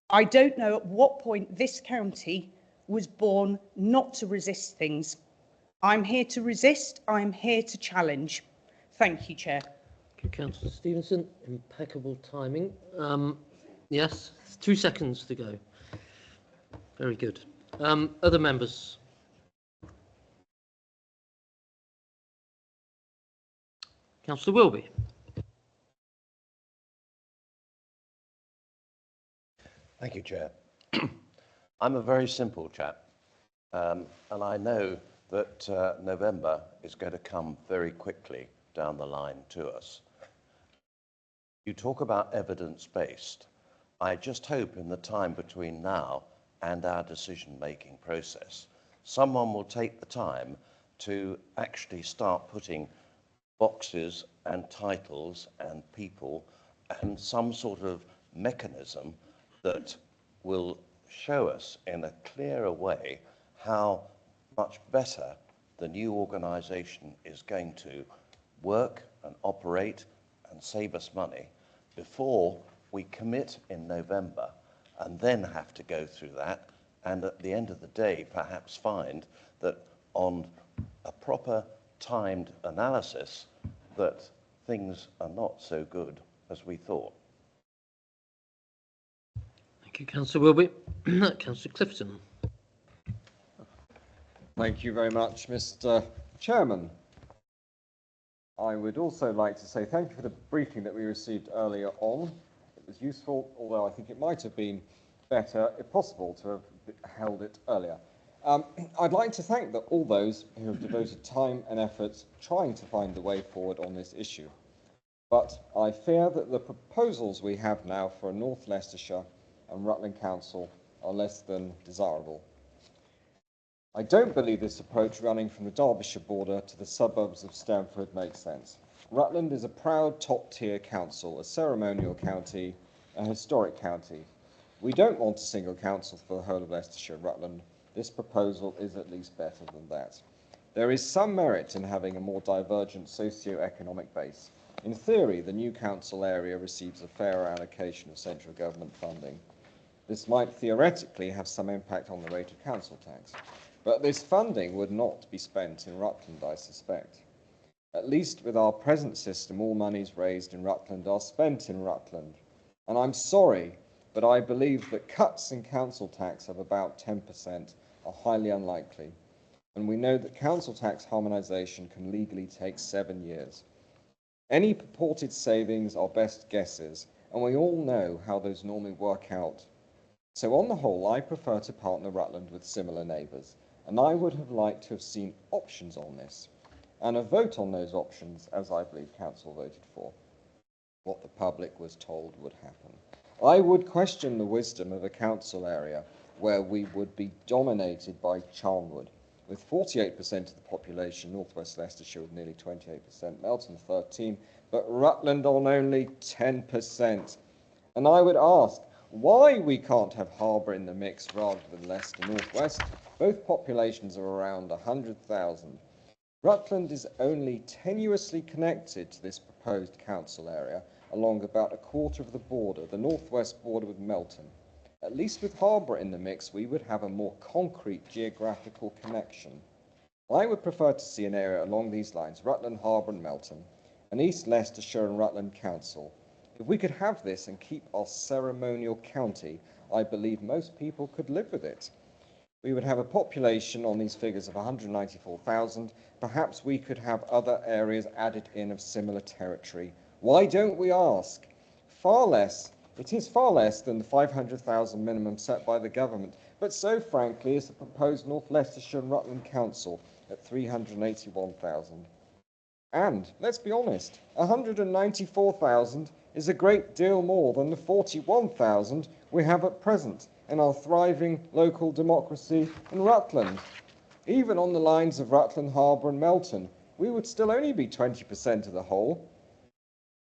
I don't know at what point this county was born not to resist things. I'm here to resist. I'm here to challenge. Thank you, Chair. Thank you, Councillor Stevenson. Impeccable timing. Yes, 2 seconds to go. Very good. Other members? Councillor Wilby. Thank you, Chair. I'm a very simple chap, and I know that November is going to come very quickly down the line to us. You talk about evidence-based. I just hope in the time between now and our decision-making process, someone will take the time to actually start putting boxes and titles and people and some sort of mechanism that will show us in a clearer way how much better the new organisation is going to work and operate and save us money before we commit in November and then have to go through that and at the end of the day perhaps find that on a proper timed analysis that things are not so good as we thought. Thank you, Councillor Wilby. Councillor Clifton. Thank you very much, Mr. Chairman. I would also like to say thank you for the briefing that we received earlier on. It was useful, although I think it might have been better, if possible, to have held it earlier. I'd like to thank all those who have devoted time and effort trying to find the way forward on this issue. But I fear that the proposals we have now for North Leicestershire and Rutland Council are less than desirable. I don't believe this approach running from the Derbyshire border to the suburbs of Stamford makes sense. Rutland is a proud top-tier council, a ceremonial county, a historic county. We don't want a single council for the whole of Leicestershire and Rutland. This proposal is at least better than that. There is some merit in having a more divergent socio-economic base. In theory, the new council area receives a fairer allocation of central government funding. This might theoretically have some impact on the rate of council tax, but this funding would not be spent in Rutland, I suspect. At least with our present system, all monies raised in Rutland are spent in Rutland. And I'm sorry, but I believe that cuts in council tax of about 10% are highly unlikely. And we know that council tax harmonisation can legally take 7 years. Any purported savings are best guesses, and we all know how those normally work out. So on the whole, I prefer to partner Rutland with similar neighbours, and I would have liked to have seen options on this, and a vote on those options, as I believe Council voted for, what the public was told would happen. I would question the wisdom of a council area where we would be dominated by Charnwood, with 48% of the population, North West Leicestershire with nearly 28%, Melton 13%, but Rutland on only 10%. And I would ask why we can't have Harbour in the mix rather than Leicester North West. Both populations are around 100,000. Rutland is only tenuously connected to this proposed council area along about a quarter of the border, the northwest border with Melton. At least with Harbour in the mix, we would have a more concrete geographical connection. I would prefer to see an area along these lines, Rutland Harbour and Melton, and East Leicestershire and Rutland Council. If we could have this and keep our ceremonial county, I believe most people could live with it. We would have a population on these figures of 194,000. Perhaps we could have other areas added in of similar territory. Why don't we ask? It is far less than the 500,000 minimum set by the government, but so frankly is the proposed North Leicestershire and Rutland Council at 381,000. And let's be honest, 194,000 is a great deal more than the 41,000 we have at present in our thriving local democracy in Rutland. Even on the lines of Rutland Harbour and Melton, we would still only be 20% of the whole.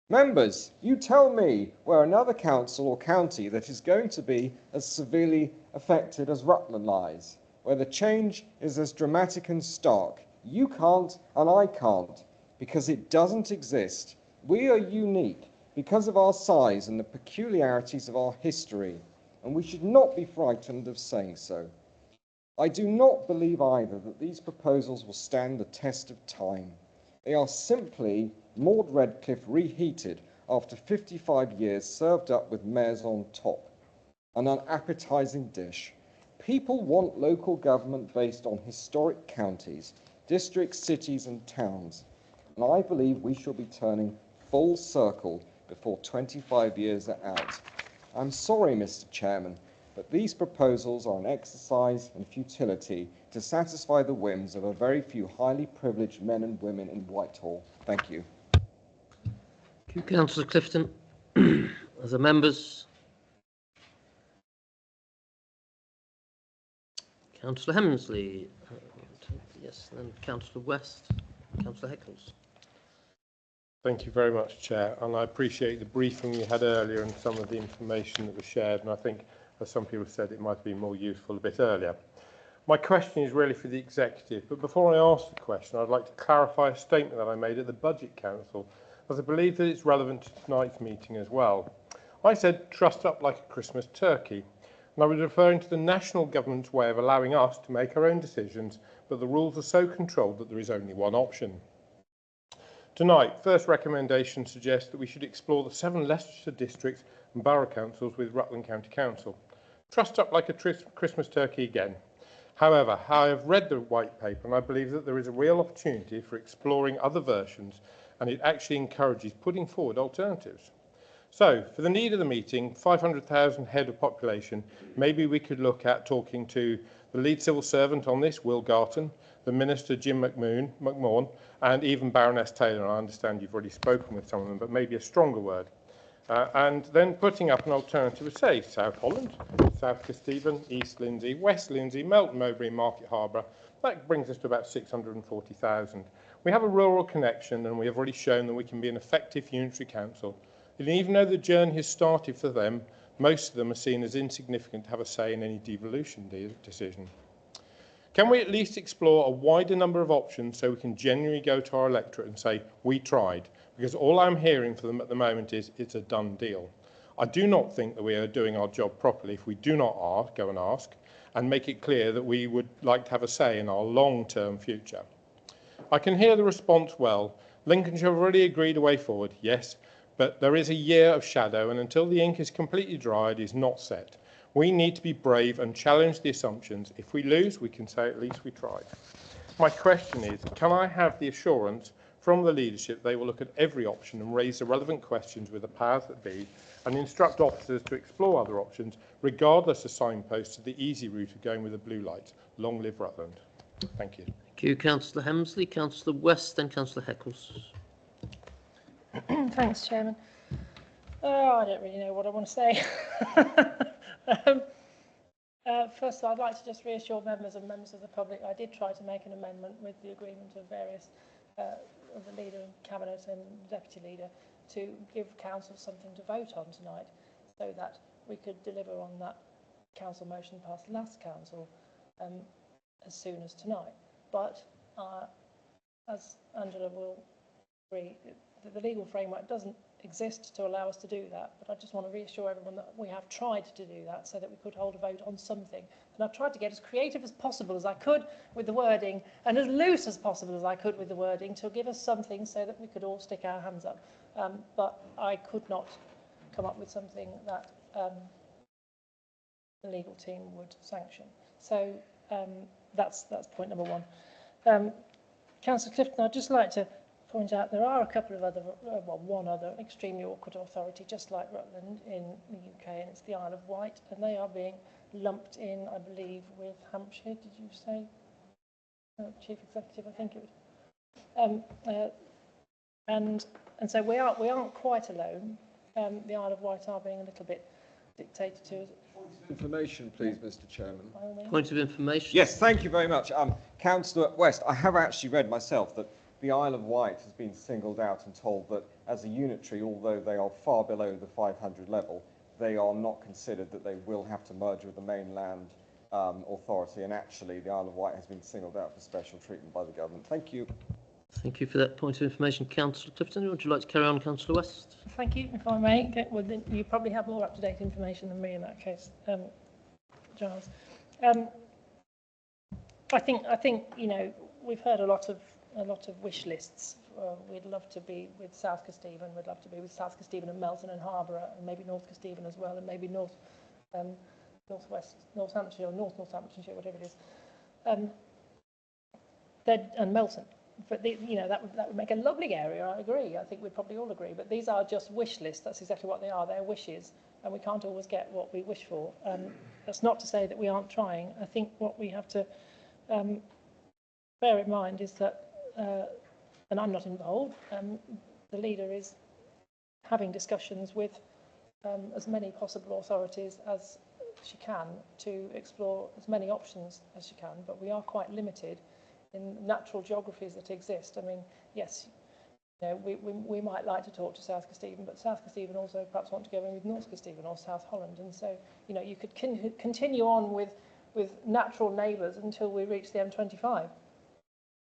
Members, you tell me where another council or county that is going to be as severely affected as Rutland lies, where the change is as dramatic and stark. You can't and I can't, because it doesn't exist. We are unique because of our size and the peculiarities of our history, and we should not be frightened of saying so. I do not believe either that these proposals will stand the test of time. They are simply Maud Redcliffe reheated after 55 years, served up with mayors on top. An unappetizing dish. People want local government based on historic counties, districts, cities and towns. And I believe we shall be turning full circle before 25 years are out. I'm sorry, Mr. Chairman, but these proposals are an exercise in futility to satisfy the whims of a very few highly privileged men and women in Whitehall. Thank you. Thank you, Councillor Clifton. Other members? Councillor Hemsley. Yes, then Councillor West. Councillor Heckles. Thank you very much, Chair, and I appreciate the briefing you had earlier and some of the information that was shared, and I think, as some people said, it might be more useful a bit earlier. My question is really for the Executive, but before I ask the question, I'd like to clarify a statement that I made at the Budget Council, as I believe that it's relevant to tonight's meeting as well. I said, trussed up like a Christmas turkey, and I was referring to the national government's way of allowing us to make our own decisions, but the rules are so controlled that there is only one option. Tonight, first recommendation suggests that we should explore the 7 Leicestershire districts and borough councils with Rutland County Council. Trussed up like a Christmas turkey again. However, I have read the white paper and I believe that there is a real opportunity for exploring other versions, and it actually encourages putting forward alternatives. So, for the need of the meeting, 500,000 head of population, maybe we could look at talking to the lead civil servant on this, Will Garton, the Minister, Jim McMahon, and even Baroness Taylor. I understand you've already spoken with some of them, but maybe a stronger word. And then putting up an alternative of, say, South Holland, South Kesteven, East Lindsey, West Lindsey, Melton Mowbray, Market Harborough. That brings us to about 640,000. We have a rural connection, and we have already shown that we can be an effective unitary council. And even though the journey has started for them, most of them are seen as insignificant to have a say in any devolution decision. Can we at least explore a wider number of options so we can genuinely go to our electorate and say, we tried? Because all I'm hearing from them at the moment is it's a done deal. I do not think that we are doing our job properly if we do not go and ask and make it clear that we would like to have a say in our long-term future. I can hear the response well. Lincolnshire have already agreed a way forward, yes, but there is a year of shadow, and until the ink is completely dry, it is not set. We need to be brave and challenge the assumptions. If we lose, we can say at least we tried. My question is, can I have the assurance from the leadership they will look at every option and raise the relevant questions with the powers that be and instruct officers to explore other options, regardless of signposts to the easy route of going with the blue light? Long live Rutland. Thank you. Thank you, Councillor Hemsley. Councillor West, then Councillor Heckles. Thanks, Chairman. I don't really know what I want to say. First of all, I'd like to just reassure members and members of the public I did try to make an amendment with the agreement of various of the leader and cabinet and deputy leader to give council something to vote on tonight, so that we could deliver on that council motion passed last council as soon as tonight. But as Angela will agree, the legal framework doesn't exist to allow us to do that. But I just want to reassure everyone that we have tried to do that so that we could hold a vote on something. And I've tried to get as creative as possible as I could with the wording and as loose as possible as I could with the wording to give us something so that we could all stick our hands up. But I could not come up with something that the legal team would sanction. So that's point number one. Councillor Clifton, I'd just like to point out there are a couple of other, well, one other extremely awkward authority, just like Rutland in the UK, and it's the Isle of Wight, and they are being lumped in, I believe, with Hampshire. Did you say, Chief Executive? I think it was. And so we aren't quite alone. The Isle of Wight are being a little bit dictated to. Information, please, Mr. Chairman. Point of information. Yes, thank you very much. Councillor West, I have actually read myself that the Isle of Wight has been singled out and told that as a unitary, although they are far below the 500 level, they are not considered that they will have to merge with the mainland authority, and actually the Isle of Wight has been singled out for special treatment by the government. Thank you. Thank you for that point of information. Councillor Clifton, would you like to carry on, Councillor West? Thank you, if I may. Okay, well, then you probably have more up-to-date information than me in that case, Giles. I think you know, we've heard a lot of wish lists. We'd love to be with South Kesteven. We'd love to be with South Kesteven and Melton and Harborough, and maybe North Kesteven as well, and maybe Northwest Northamptonshire or North Northamptonshire, whatever it is, and Melton. But you know, that would make a lovely area. I agree. I think we'd probably all agree. But these are just wish lists. That's exactly what they are. They're wishes, and we can't always get what we wish for. That's not to say that we aren't trying. I think what we have to bear in mind is that, and I'm not involved. The leader is having discussions with as many possible authorities as she can to explore as many options as she can. But we are quite limited in natural geographies that exist. I mean, yes, you know, we might like to talk to South Kesteven, but South Kesteven also perhaps want to go in with North Kesteven or South Holland, and so you know, you could continue on with natural neighbours until we reach the M25.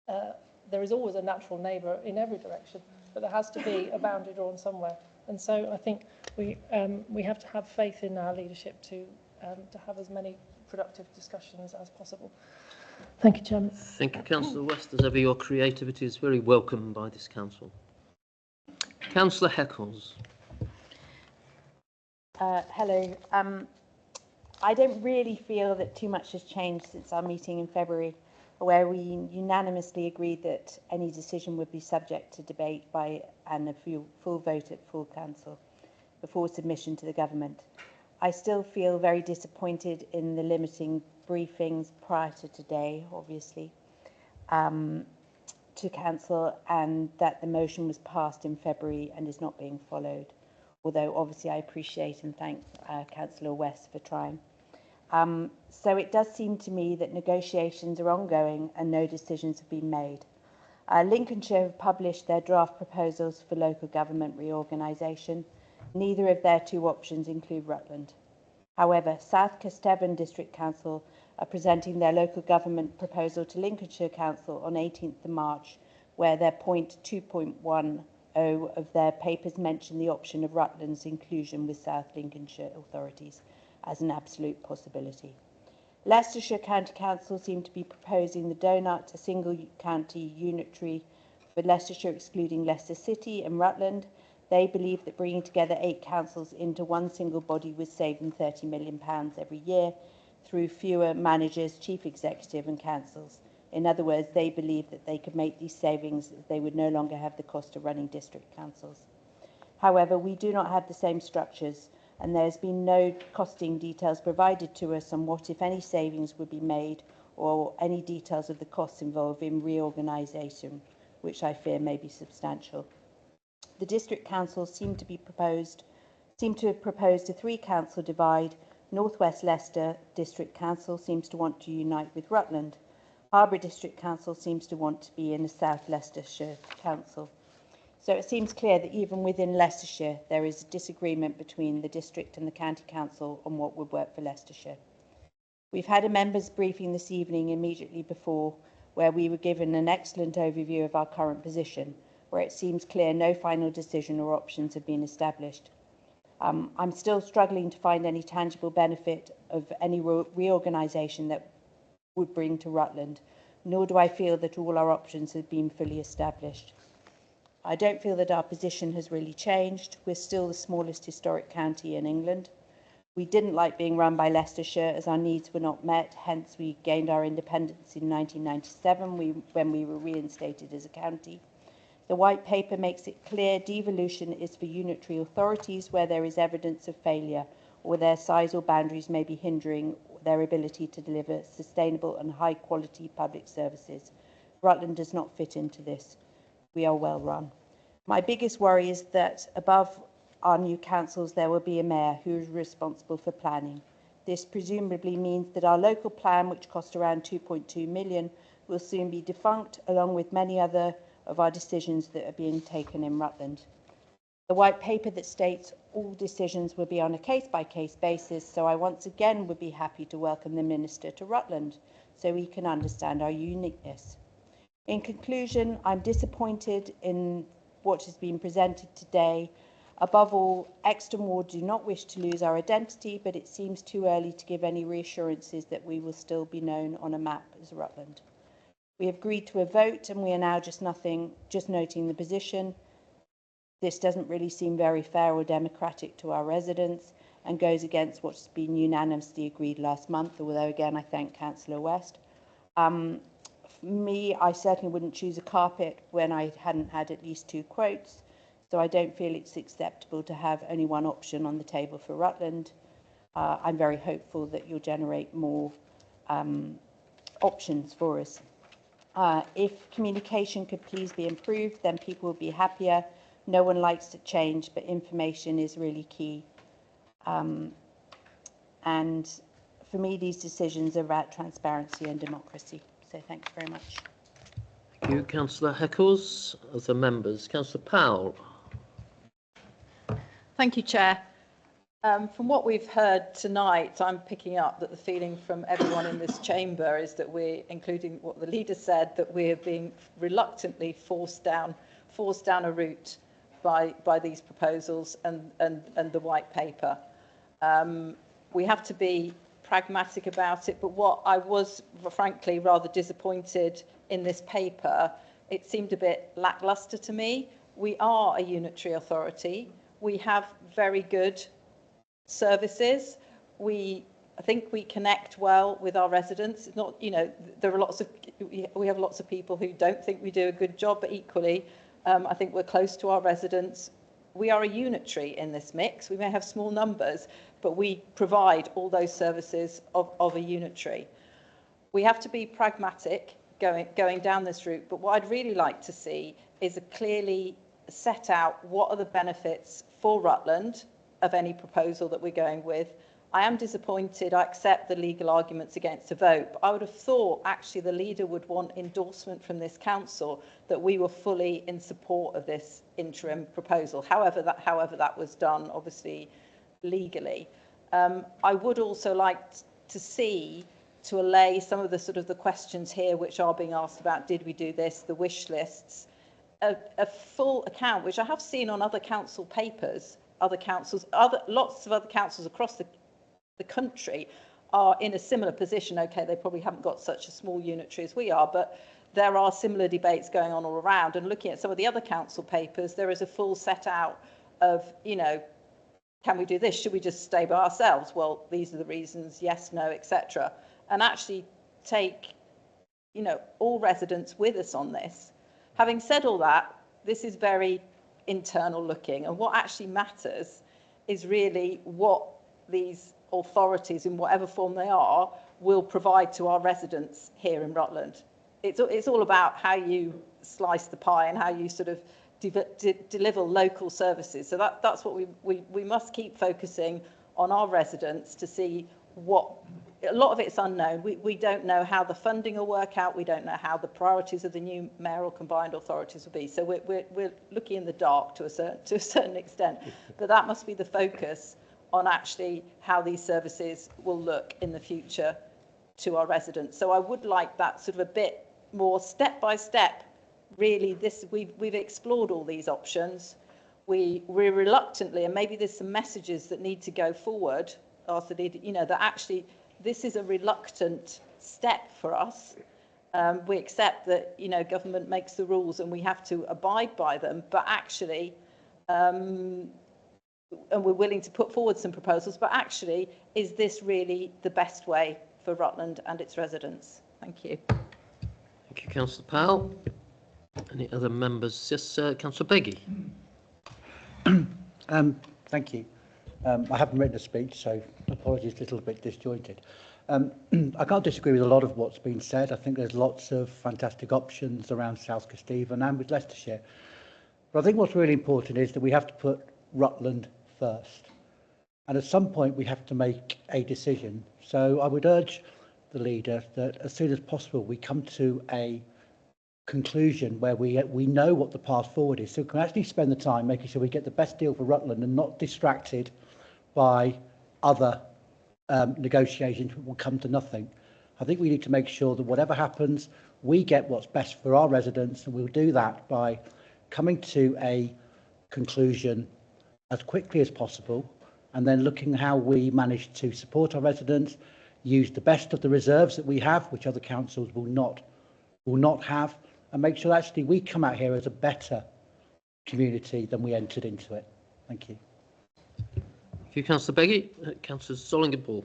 There is always a natural neighbour in every direction, but there has to be a boundary drawn somewhere, and so I think we have to have faith in our leadership to have as many productive discussions as possible. Thank you, Chairman. Thank you, Councillor West. As ever, your creativity is very welcome by this council. Councillor Heckles. Hello. I don't really feel that too much has changed since our meeting in February, where we unanimously agreed that any decision would be subject to debate and a full vote at full council before submission to the government. I still feel very disappointed in the limiting briefings prior to today, obviously, to council, and that the motion was passed in February and is not being followed. Although obviously I appreciate and thank Councillor West for trying. So it does seem to me that negotiations are ongoing and no decisions have been made. Lincolnshire have published their draft proposals for local government reorganisation. Neither of their two options include Rutland. However, South Kesteven District Council are presenting their local government proposal to Lincolnshire Council on 18th of March, where their point 2.10 of their papers mention the option of Rutland's inclusion with South Lincolnshire authorities as an absolute possibility. Leicestershire County Council seem to be proposing the donut, a single county unitary for Leicestershire, excluding Leicester City and Rutland. They believe that bringing together 8 councils into one single body would save them £30 million every year through fewer managers, chief executive and councils. In other words, they believe that they could make these savings if they would no longer have the cost of running district councils. However, we do not have the same structures, and there has been no costing details provided to us on what, if any, savings would be made, or any details of the costs involved in reorganisation, which I fear may be substantial. The district councils seem to have proposed a 3-council divide. North West Leicester District Council seems to want to unite with Rutland. Harborough District Council seems to want to be in a South Leicestershire Council. So it seems clear that even within Leicestershire, there is a disagreement between the district and the county council on what would work for Leicestershire. We've had a members' briefing this evening immediately before, where we were given an excellent overview of our current position, where it seems clear no final decision or options have been established. I'm still struggling to find any tangible benefit of any reorganisation that would bring to Rutland, nor do I feel that all our options have been fully established. I don't feel that our position has really changed. We're still the smallest historic county in England. We didn't like being run by Leicestershire as our needs were not met, hence we gained our independence in 1997 when we were reinstated as a county. The White Paper makes it clear devolution is for unitary authorities where there is evidence of failure or their size or boundaries may be hindering their ability to deliver sustainable and high quality public services. Rutland does not fit into this. We are well run. My biggest worry is that above our new councils there will be a mayor who is responsible for planning. This presumably means that our local plan, which cost around 2.2 million, will soon be defunct, along with many other of our decisions that are being taken in Rutland. The White Paper that states all decisions will be on a case-by-case basis, so I once again would be happy to welcome the Minister to Rutland so we can understand our uniqueness. In conclusion, I'm disappointed in what has been presented today. Above all, Exton Ward do not wish to lose our identity, but it seems too early to give any reassurances that we will still be known on a map as Rutland. We have agreed to a vote and we are now just noting the position. This doesn't really seem very fair or democratic to our residents and goes against what's been unanimously agreed last month, although again I thank Councillor West. For me, I certainly wouldn't choose a carpet when I hadn't had at least 2 quotes, so I don't feel it's acceptable to have only one option on the table for Rutland. I'm very hopeful that you'll generate more options for us. If communication could please be improved, then people will be happier. No one likes to change, but information is really key. And for me, these decisions are about transparency and democracy. So thanks very much. Thank you, Councillor Heckles. Other members, Councillor Powell. Thank you, Chair. From what we've heard tonight, I'm picking up that the feeling from everyone in this chamber is that we're, including what the leader said, that we're being reluctantly forced down a route by these proposals and the White Paper. We have to be pragmatic about it, but what I was frankly rather disappointed in this paper, it seemed a bit lacklustre to me. We are a unitary authority. We have very good services. I think we connect well with our residents. It's not, there are we have lots of people who don't think we do a good job, but equally, I think we're close to our residents. We are a unitary in this mix. We may have small numbers, but we provide all those services of a unitary. We have to be pragmatic going down this route, but what I'd really like to see is a clearly set out what are the benefits for Rutland of any proposal that we're going with. I am disappointed. I accept the legal arguments against a vote, but I would have thought actually the leader would want endorsement from this council that we were fully in support of this interim proposal, however that was done, obviously legally. I would also like to allay some of the questions here which are being asked about, did we do this, the wish lists, a full account, which I have seen on other council papers. Lots of other councils across the country are in a similar position. Okay, they probably haven't got such a small unitary as we are, but there are similar debates going on all around. And looking at some of the other council papers, there is a full set out of, can we do this? Should we just stay by ourselves? Well, these are the reasons, yes, no, etc. And actually take, all residents with us on this. Having said all that, this is very internal looking, and what actually matters is really what these authorities, in whatever form they are, will provide to our residents here in Rutland. It's all about how you slice the pie and how you deliver local services. So that's what we must keep focusing on our residents to see what. A lot of it's unknown. We don't know how the funding will work out. We don't know how the priorities of the new mayoral combined authorities will be. So we're looking in the dark to a certain extent. But that must be the focus on actually how these services will look in the future to our residents. So I would like that a bit more step by step really we've explored all these options. We reluctantly, and maybe there's some messages that need to go forward, Arthur, that actually this is a reluctant step for us. We accept that, government makes the rules and we have to abide by them, but actually, and we're willing to put forward some proposals, but actually, is this really the best way for Rutland and its residents? Thank you. Thank you, Councillor Powell. Any other members? Yes, Councillor Beggy. Thank you. I haven't written a speech, so apologies, a little bit disjointed. I can't disagree with a lot of what's been said. I think there's lots of fantastic options around South Kesteven and with Leicestershire. But I think what's really important is that we have to put Rutland first. And at some point, we have to make a decision. So I would urge the leader that as soon as possible, we come to a conclusion where we know what the path forward is. So we can actually spend the time making sure we get the best deal for Rutland and not distracted by other negotiations which will come to nothing. I think we need to make sure that whatever happens, we get what's best for our residents, and we'll do that by coming to a conclusion as quickly as possible, and then looking how we manage to support our residents, use the best of the reserves that we have, which other councils will not have, and make sure actually we come out here as a better community than we entered into it. Thank you. Thank you, Councillor Beggy. Councillor Solingen-Ball.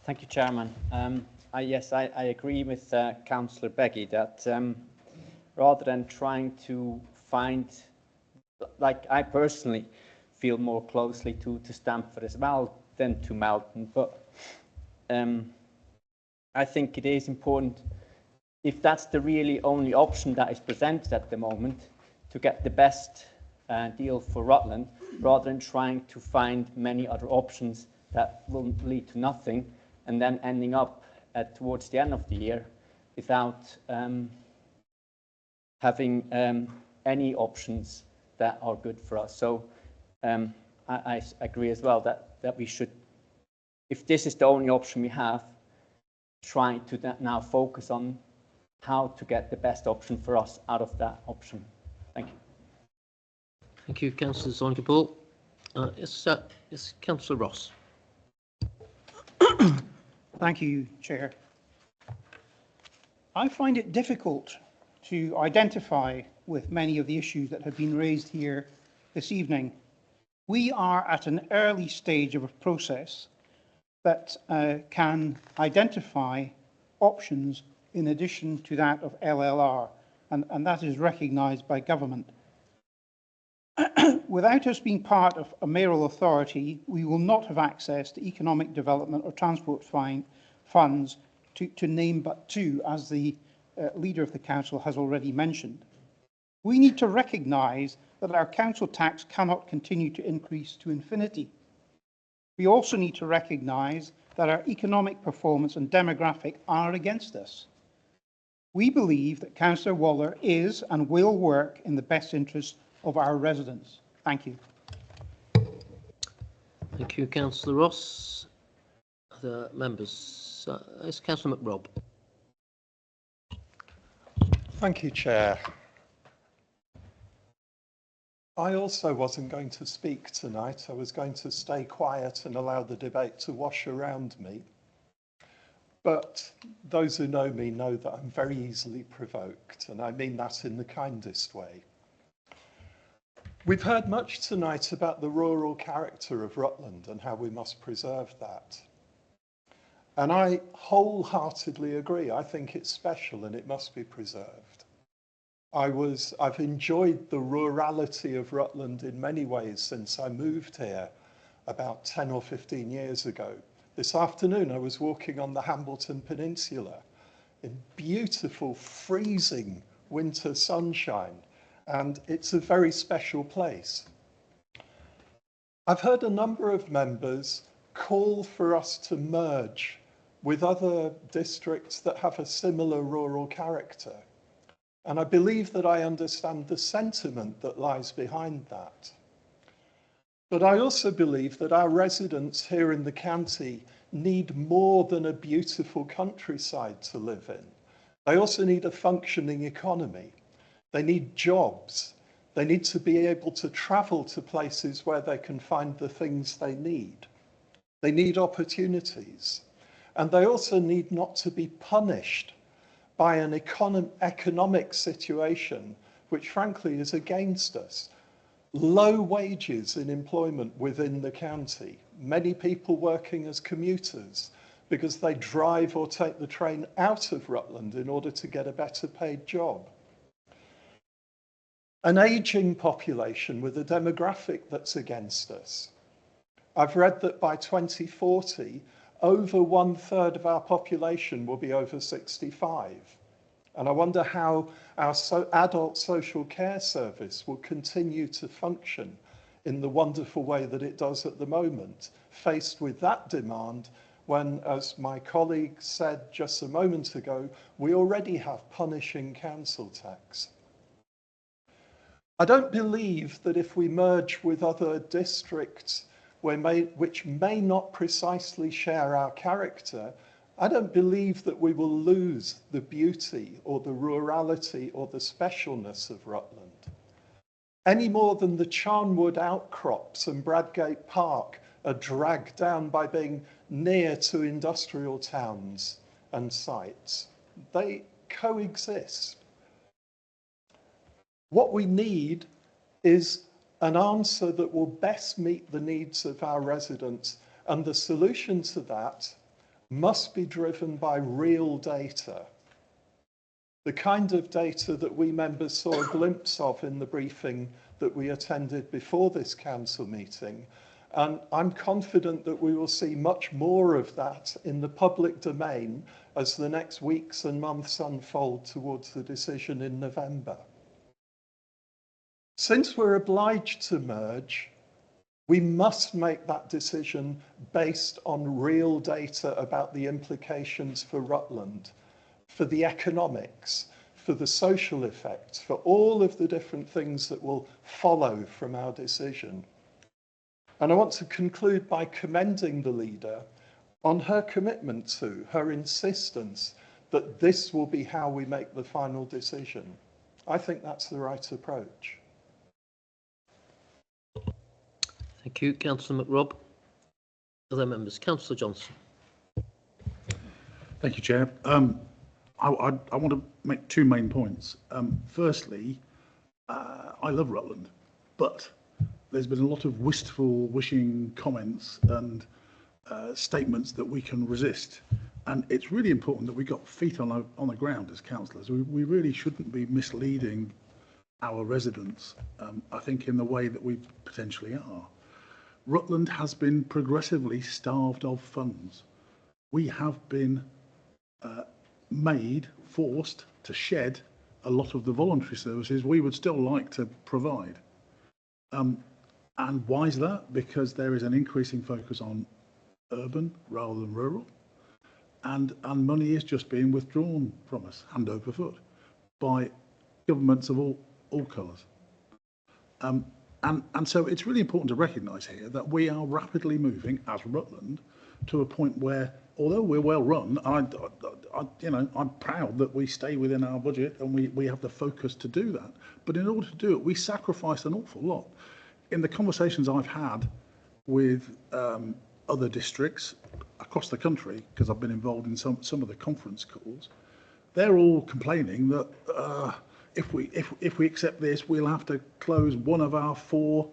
Thank you, Chairman. I agree with Councillor Beggy that rather than trying to find, like I personally feel more closely to Stamford as well than to Melton, but I think it is important, if that's the really only option that is presented at the moment, to get the best deal for Rutland, rather than trying to find many other options that will lead to nothing, and then ending up towards the end of the year without having any options that are good for us. So I agree as well that we should, if this is the only option we have, try to now focus on how to get the best option for us out of that option. Thank you. Thank you, Councillor Solingen-Ball. Yes, Councillor Ross. Thank you, Chair. I find it difficult to identify with many of the issues that have been raised here this evening. We are at an early stage of a process that can identify options in addition to that of LLR, and that is recognised by government. Without us being part of a mayoral authority, we will not have access to economic development or transport funds, to name but two, as the leader of the council has already mentioned. We need to recognise that our council tax cannot continue to increase to infinity. We also need to recognise that our economic performance and demographic are against us. We believe that Councillor Waller is and will work in the best interest of our residents. Thank you. Thank you, Councillor Ross. Other members? It's Councillor McRobb. Thank you, Chair. I also wasn't going to speak tonight. I was going to stay quiet and allow the debate to wash around me. But those who know me know that I'm very easily provoked, and I mean that in the kindest way. We've heard much tonight about the rural character of Rutland and how we must preserve that. And I wholeheartedly agree. I think it's special and it must be preserved. I've enjoyed the rurality of Rutland in many ways since I moved here about 10 or 15 years ago. This afternoon I was walking on the Hambleton Peninsula in beautiful, freezing winter sunshine, and it's a very special place. I've heard a number of members call for us to merge with other districts that have a similar rural character. And I believe that I understand the sentiment that lies behind that. But I also believe that our residents here in the county need more than a beautiful countryside to live in. They also need a functioning economy. They need jobs. They need to be able to travel to places where they can find the things they need. They need opportunities. And they also need not to be punished by an economic situation which frankly is against us. Low wages in employment within the county, many people working as commuters because they drive or take the train out of Rutland in order to get a better paid job. An ageing population with a demographic that's against us. I've read that by 2040, over 1/3 of our population will be over 65. And I wonder how our adult social care service will continue to function in the wonderful way that it does at the moment, faced with that demand when, as my colleague said just a moment ago, we already have punishing council tax. I don't believe that if we merge with other districts which may not precisely share our character, I don't believe that we will lose the beauty or the rurality or the specialness of Rutland, any more than the Charnwood outcrops and Bradgate Park are dragged down by being near to industrial towns and sites. They coexist. What we need is an answer that will best meet the needs of our residents, and the solution to that must be driven by real data. The kind of data that we members saw a glimpse of in the briefing that we attended before this council meeting. And I'm confident that we will see much more of that in the public domain as the next weeks and months unfold towards the decision in November. Since we're obliged to merge, we must make that decision based on real data about the implications for Rutland, for the economics, for the social effects, for all of the different things that will follow from our decision. And I want to conclude by commending the leader on her commitment to, her insistence that this will be how we make the final decision. I think that's the right approach. Thank you, Councillor McRobb. Other members, Councillor Johnson. Thank you, Chair. I want to make two main points. Firstly, I love Rutland, but there's been a lot of wistful wishing comments and statements that we can resist. And it's really important that we got feet on the ground as councillors. We really shouldn't be misleading our residents, I think, in the way that we potentially are. Rutland has been progressively starved of funds. We have been forced to shed a lot of the voluntary services we would still like to provide. And why is that? Because there is an increasing focus on urban rather than rural, and money is just being withdrawn from us hand over foot by governments of all colours. And so it's really important to recognise here that we are rapidly moving as Rutland to a point where, although we're well run, I'm proud that we stay within our budget and we have the focus to do that. But in order to do it, we sacrifice an awful lot. In the conversations I've had with other districts across the country, because I've been involved in some of the conference calls, they're all complaining that if we accept this, we'll have to close one of our 4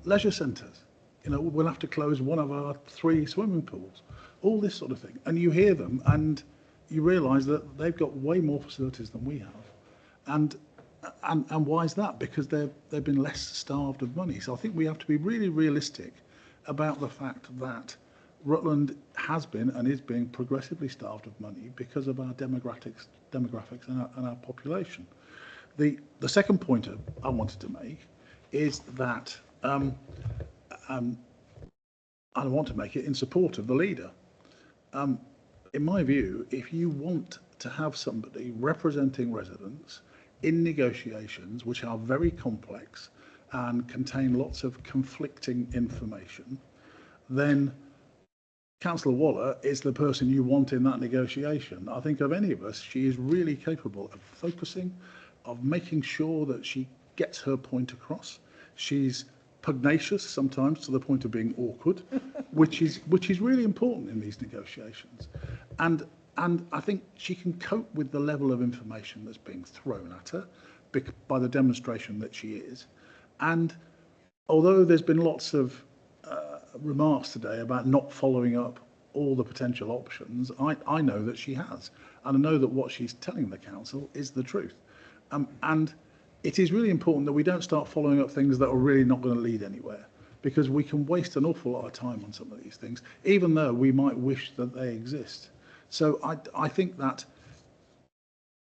leisure centres. We'll have to close one of our 3 swimming pools. All this sort of thing, and you hear them, and you realise that they've got way more facilities than we have, and why is that? Because they've been less starved of money. So I think we have to be really realistic about the fact that Rutland has been and is being progressively starved of money because of our demographics and our population. The second point I wanted to make is that I want to make it in support of the leader. In my view, if you want to have somebody representing residents in negotiations which are very complex and contain lots of conflicting information, then Councillor Waller is the person you want in that negotiation. I think of any of us, she is really capable of focusing, of making sure that she gets her point across. She's pugnacious sometimes to the point of being awkward, which is really important in these negotiations. And I think she can cope with the level of information that's being thrown at her by the demonstration that she is. And although there's been lots of remarks today about not following up all the potential options, I know that she has. And I know that what she's telling the council is the truth. And it is really important that we don't start following up things that are really not going to lead anywhere, because we can waste an awful lot of time on some of these things, even though we might wish that they exist. So I think that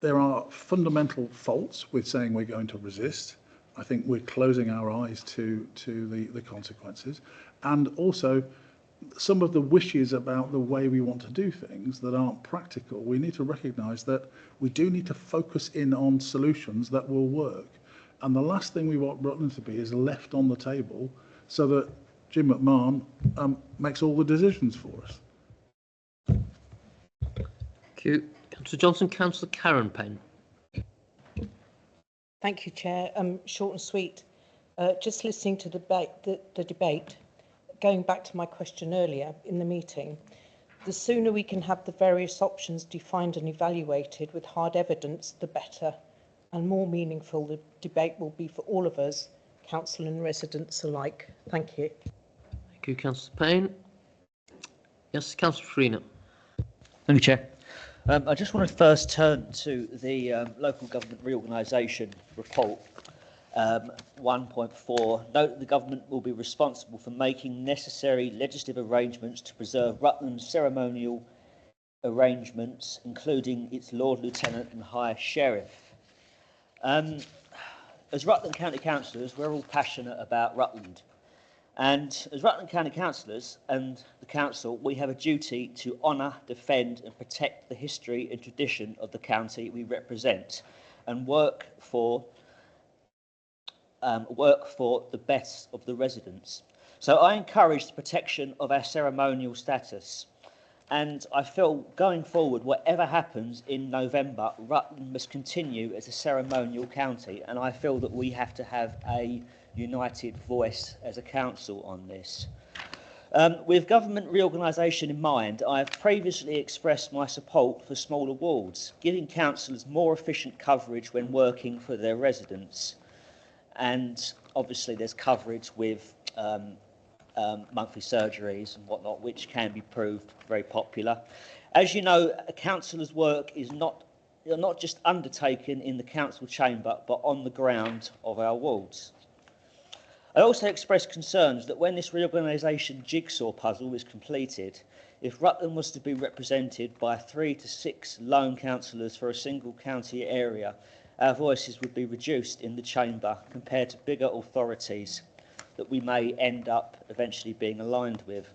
there are fundamental faults with saying we're going to resist. I think we're closing our eyes to the consequences. And also, some of the wishes about the way we want to do things that aren't practical, we need to recognise that we do need to focus in on solutions that will work. And the last thing we want Rutland to be is left on the table so that Jim McMahon makes all the decisions for us. Thank you. Councillor Johnson. Councillor Karen Payne. Thank you, Chair. Short and sweet. Just listening to the debate, going back to my question earlier in the meeting, the sooner we can have the various options defined and evaluated with hard evidence, the better, and more meaningful the debate will be for all of us, council and residents alike. Thank you. Thank you, Councillor Payne. Yes, Councillor Farina. Thank you, Chair. I just want to first turn to the local government reorganisation report. 1.4, note that the government will be responsible for making necessary legislative arrangements to preserve Rutland's ceremonial arrangements, including its Lord Lieutenant and High Sheriff. As Rutland County Councillors, we're all passionate about Rutland. And as Rutland County Councillors and the Council, we have a duty to honour, defend and protect the history and tradition of the county we represent and work for the best of the residents. So I encourage the protection of our ceremonial status. And I feel going forward, whatever happens in November, Rutland must continue as a ceremonial county. And I feel that we have to have a united voice as a council on this. With government reorganisation in mind, I have previously expressed my support for smaller wards, giving councillors more efficient coverage when working for their residents. And obviously there's coverage with monthly surgeries and whatnot, which can be proved very popular. As you know, a councillor's work is not just undertaken in the council chamber, but on the ground of our wards. I also expressed concerns that when this reorganisation jigsaw puzzle is completed, if Rutland was to be represented by 3 to 6 lone councillors for a single county area, our voices would be reduced in the chamber compared to bigger authorities that we may end up eventually being aligned with.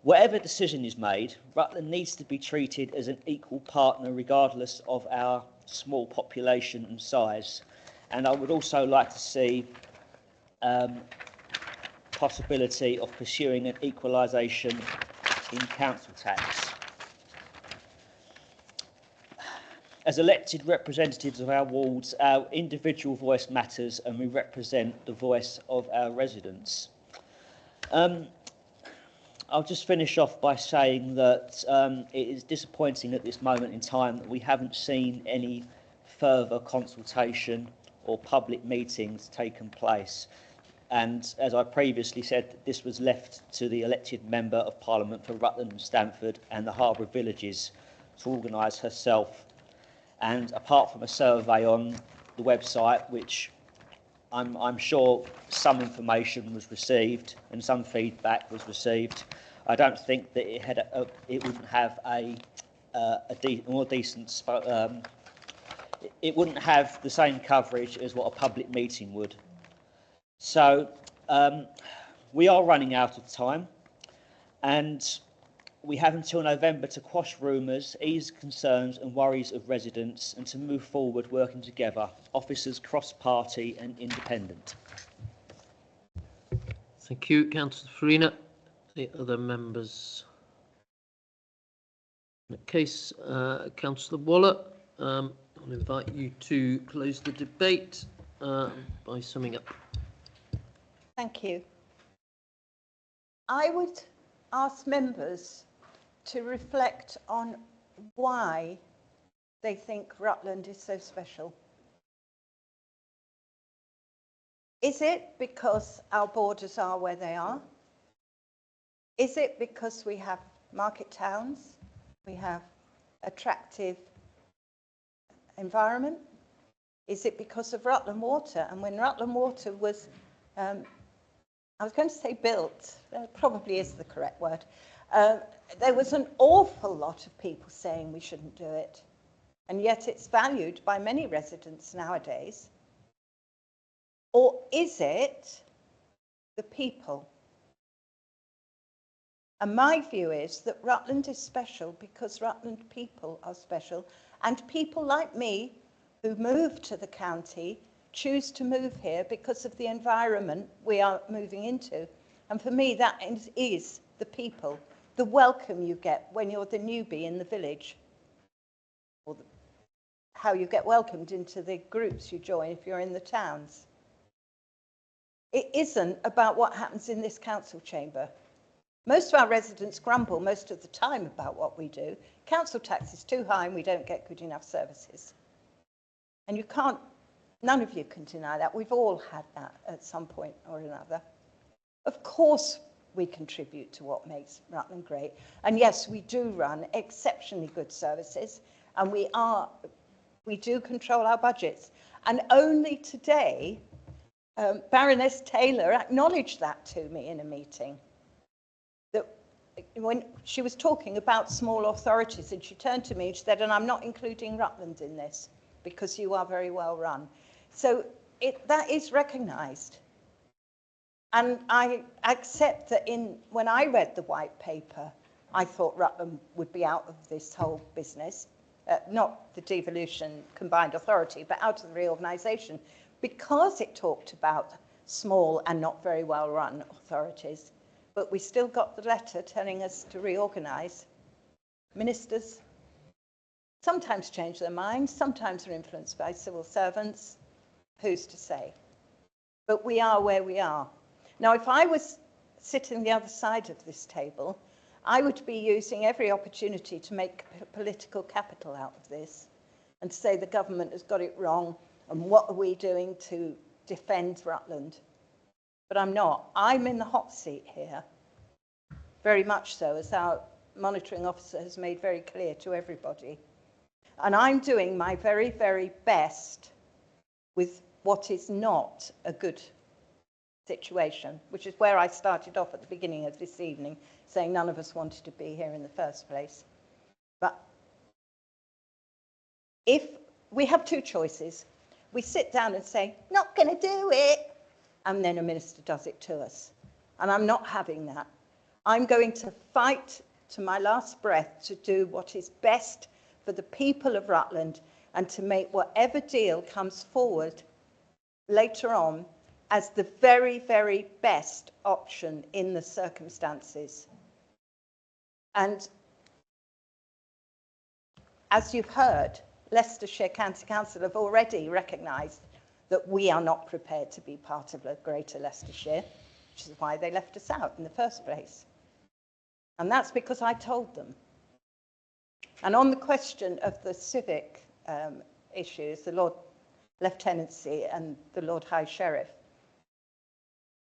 Whatever decision is made, Rutland needs to be treated as an equal partner regardless of our small population and size. And I would also like to see possibility of pursuing an equalisation in council tax. As elected representatives of our wards, our individual voice matters and we represent the voice of our residents. I'll just finish off by saying that it is disappointing at this moment in time that we haven't seen any further consultation or public meetings taken place. And as I previously said, this was left to the elected Member of Parliament for Rutland and Stamford and the Harbour Villages to organise herself. And apart from a survey on the website, which I'm sure some information was received and some feedback was received, I don't think that it wouldn't have more decent. It wouldn't have the same coverage as what a public meeting would. So we are running out of time, and we have until November to quash rumours, ease concerns and worries of residents, and to move forward working together, officers, cross-party and independent. Thank you, Councillor Farina. The other members? In that case, Councillor Waller, I'll invite you to close the debate by summing up. Thank you. I would ask members to reflect on why they think Rutland is so special. Is it because our borders are where they are? Is it because we have market towns? We have attractive environment? Is it because of Rutland Water? And when Rutland Water was, I was going to say built, that probably is the correct word, there was an awful lot of people saying we shouldn't do it. And yet it's valued by many residents nowadays. Or is it the people? And my view is that Rutland is special because Rutland people are special, and people like me who move to the county choose to move here because of the environment we are moving into. And for me, that is the people, the welcome you get when you're the newbie in the village, or how you get welcomed into the groups you join if you're in the towns. It isn't about what happens in this council chamber. Most of our residents grumble most of the time about what we do. Council tax is too high and we don't get good enough services. And you can't, none of you can deny that. We've all had that at some point or another. Of course we contribute to what makes Rutland great. And yes, we do run exceptionally good services, and we do control our budgets. And only today, Baroness Taylor acknowledged that to me in a meeting. That when she was talking about small authorities, and she turned to me and she said, and I'm not including Rutland in this because you are very well run. So that is recognised. And I accept that when I read the white paper, I thought Rutland would be out of this whole business, not the devolution combined authority, but out of the reorganisation, because it talked about small and not very well run authorities. But we still got the letter telling us to reorganise. Ministers sometimes change their minds, sometimes are influenced by civil servants. Who's to say? But we are where we are. Now, if I was sitting the other side of this table, I would be using every opportunity to make political capital out of this and to say the government has got it wrong and what are we doing to defend Rutland? But I'm not. I'm in the hot seat here, very much so, as our monitoring officer has made very clear to everybody. And I'm doing my very, very best with what is not a good situation, which is where I started off at the beginning of this evening, saying none of us wanted to be here in the first place. But if we have two choices, we sit down and say, not going to do it, and then a minister does it to us. And I'm not having that. I'm going to fight to my last breath to do what is best for the people of Rutland and to make whatever deal comes forward later on as the very, very best option in the circumstances. And as you've heard, Leicestershire County Council have already recognised that we are not prepared to be part of a Greater Leicestershire, which is why they left us out in the first place. And that's because I told them. And on the question of the civic issues, the Lord Lieutenancy and the Lord High Sheriff,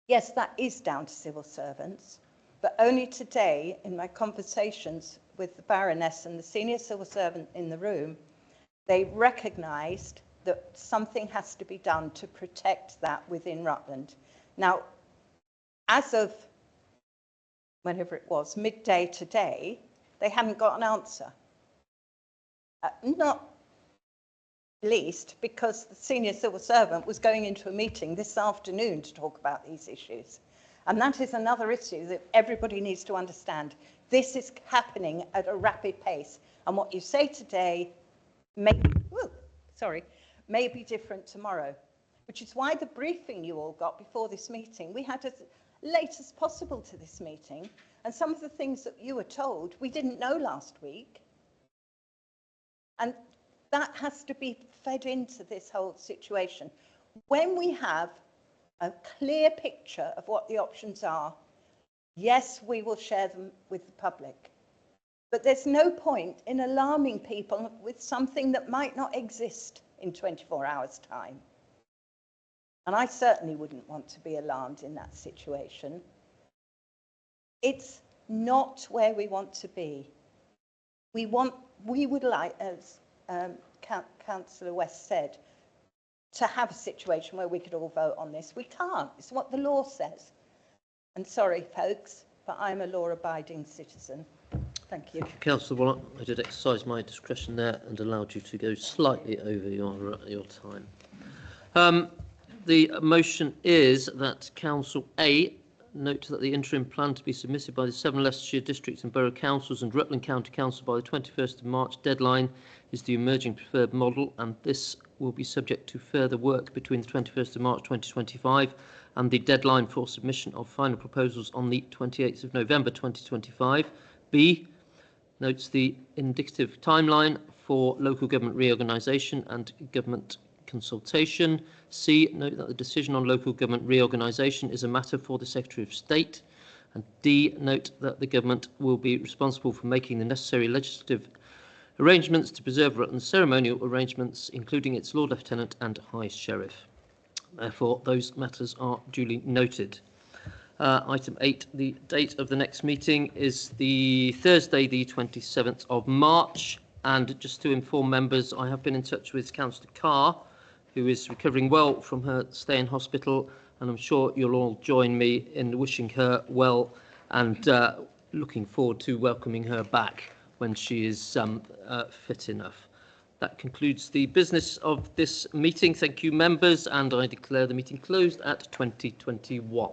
yes, that is down to civil servants, but only today in my conversations with the Baroness and the senior civil servant in the room, they recognised that something has to be done to protect that within Rutland. Now, as of whenever it was, midday today, they hadn't got an answer. Not least because the senior civil servant was going into a meeting this afternoon to talk about these issues. And that is another issue that everybody needs to understand. This is happening at a rapid pace. And what you say today may be different tomorrow, which is why the briefing you all got before this meeting, we had late as possible to this meeting. And some of the things that you were told, we didn't know last week. And that has to be fed into this whole situation. When we have a clear picture of what the options are, yes, we will share them with the public. But there's no point in alarming people with something that might not exist in 24 hours' time. And I certainly wouldn't want to be alarmed in that situation. It's not where we want to be. We would like, as Councillor West said, to have a situation where we could all vote on this. We can't. It's what the law says. And sorry, folks, but I'm a law-abiding citizen. Thank you. Councillor Wallet, I did exercise my discretion there and allowed you to go slightly over your time. The motion is that Council A note that the interim plan to be submitted by the 7 Leicestershire District and Borough Councils and Rutland County Council by the 21st of March deadline is the emerging preferred model, and this will be subject to further work between the 21st of March 2025 and the deadline for submission of final proposals on the 28th of November 2025. B notes the indicative timeline for local government reorganisation and government consultation. C, note that the decision on local government reorganisation is a matter for the Secretary of State. And D, note that the government will be responsible for making the necessary legislative arrangements to preserve Rutland's ceremonial arrangements, including its Lord Lieutenant and High Sheriff. Therefore, those matters are duly noted. Item 8, the date of the next meeting is the Thursday, the 27th of March. And just to inform members, I have been in touch with Councillor Carr, who is recovering well from her stay in hospital, and I'm sure you'll all join me in wishing her well and looking forward to welcoming her back when she is fit enough. That concludes the business of this meeting. Thank you, members, and I declare the meeting closed at 2021.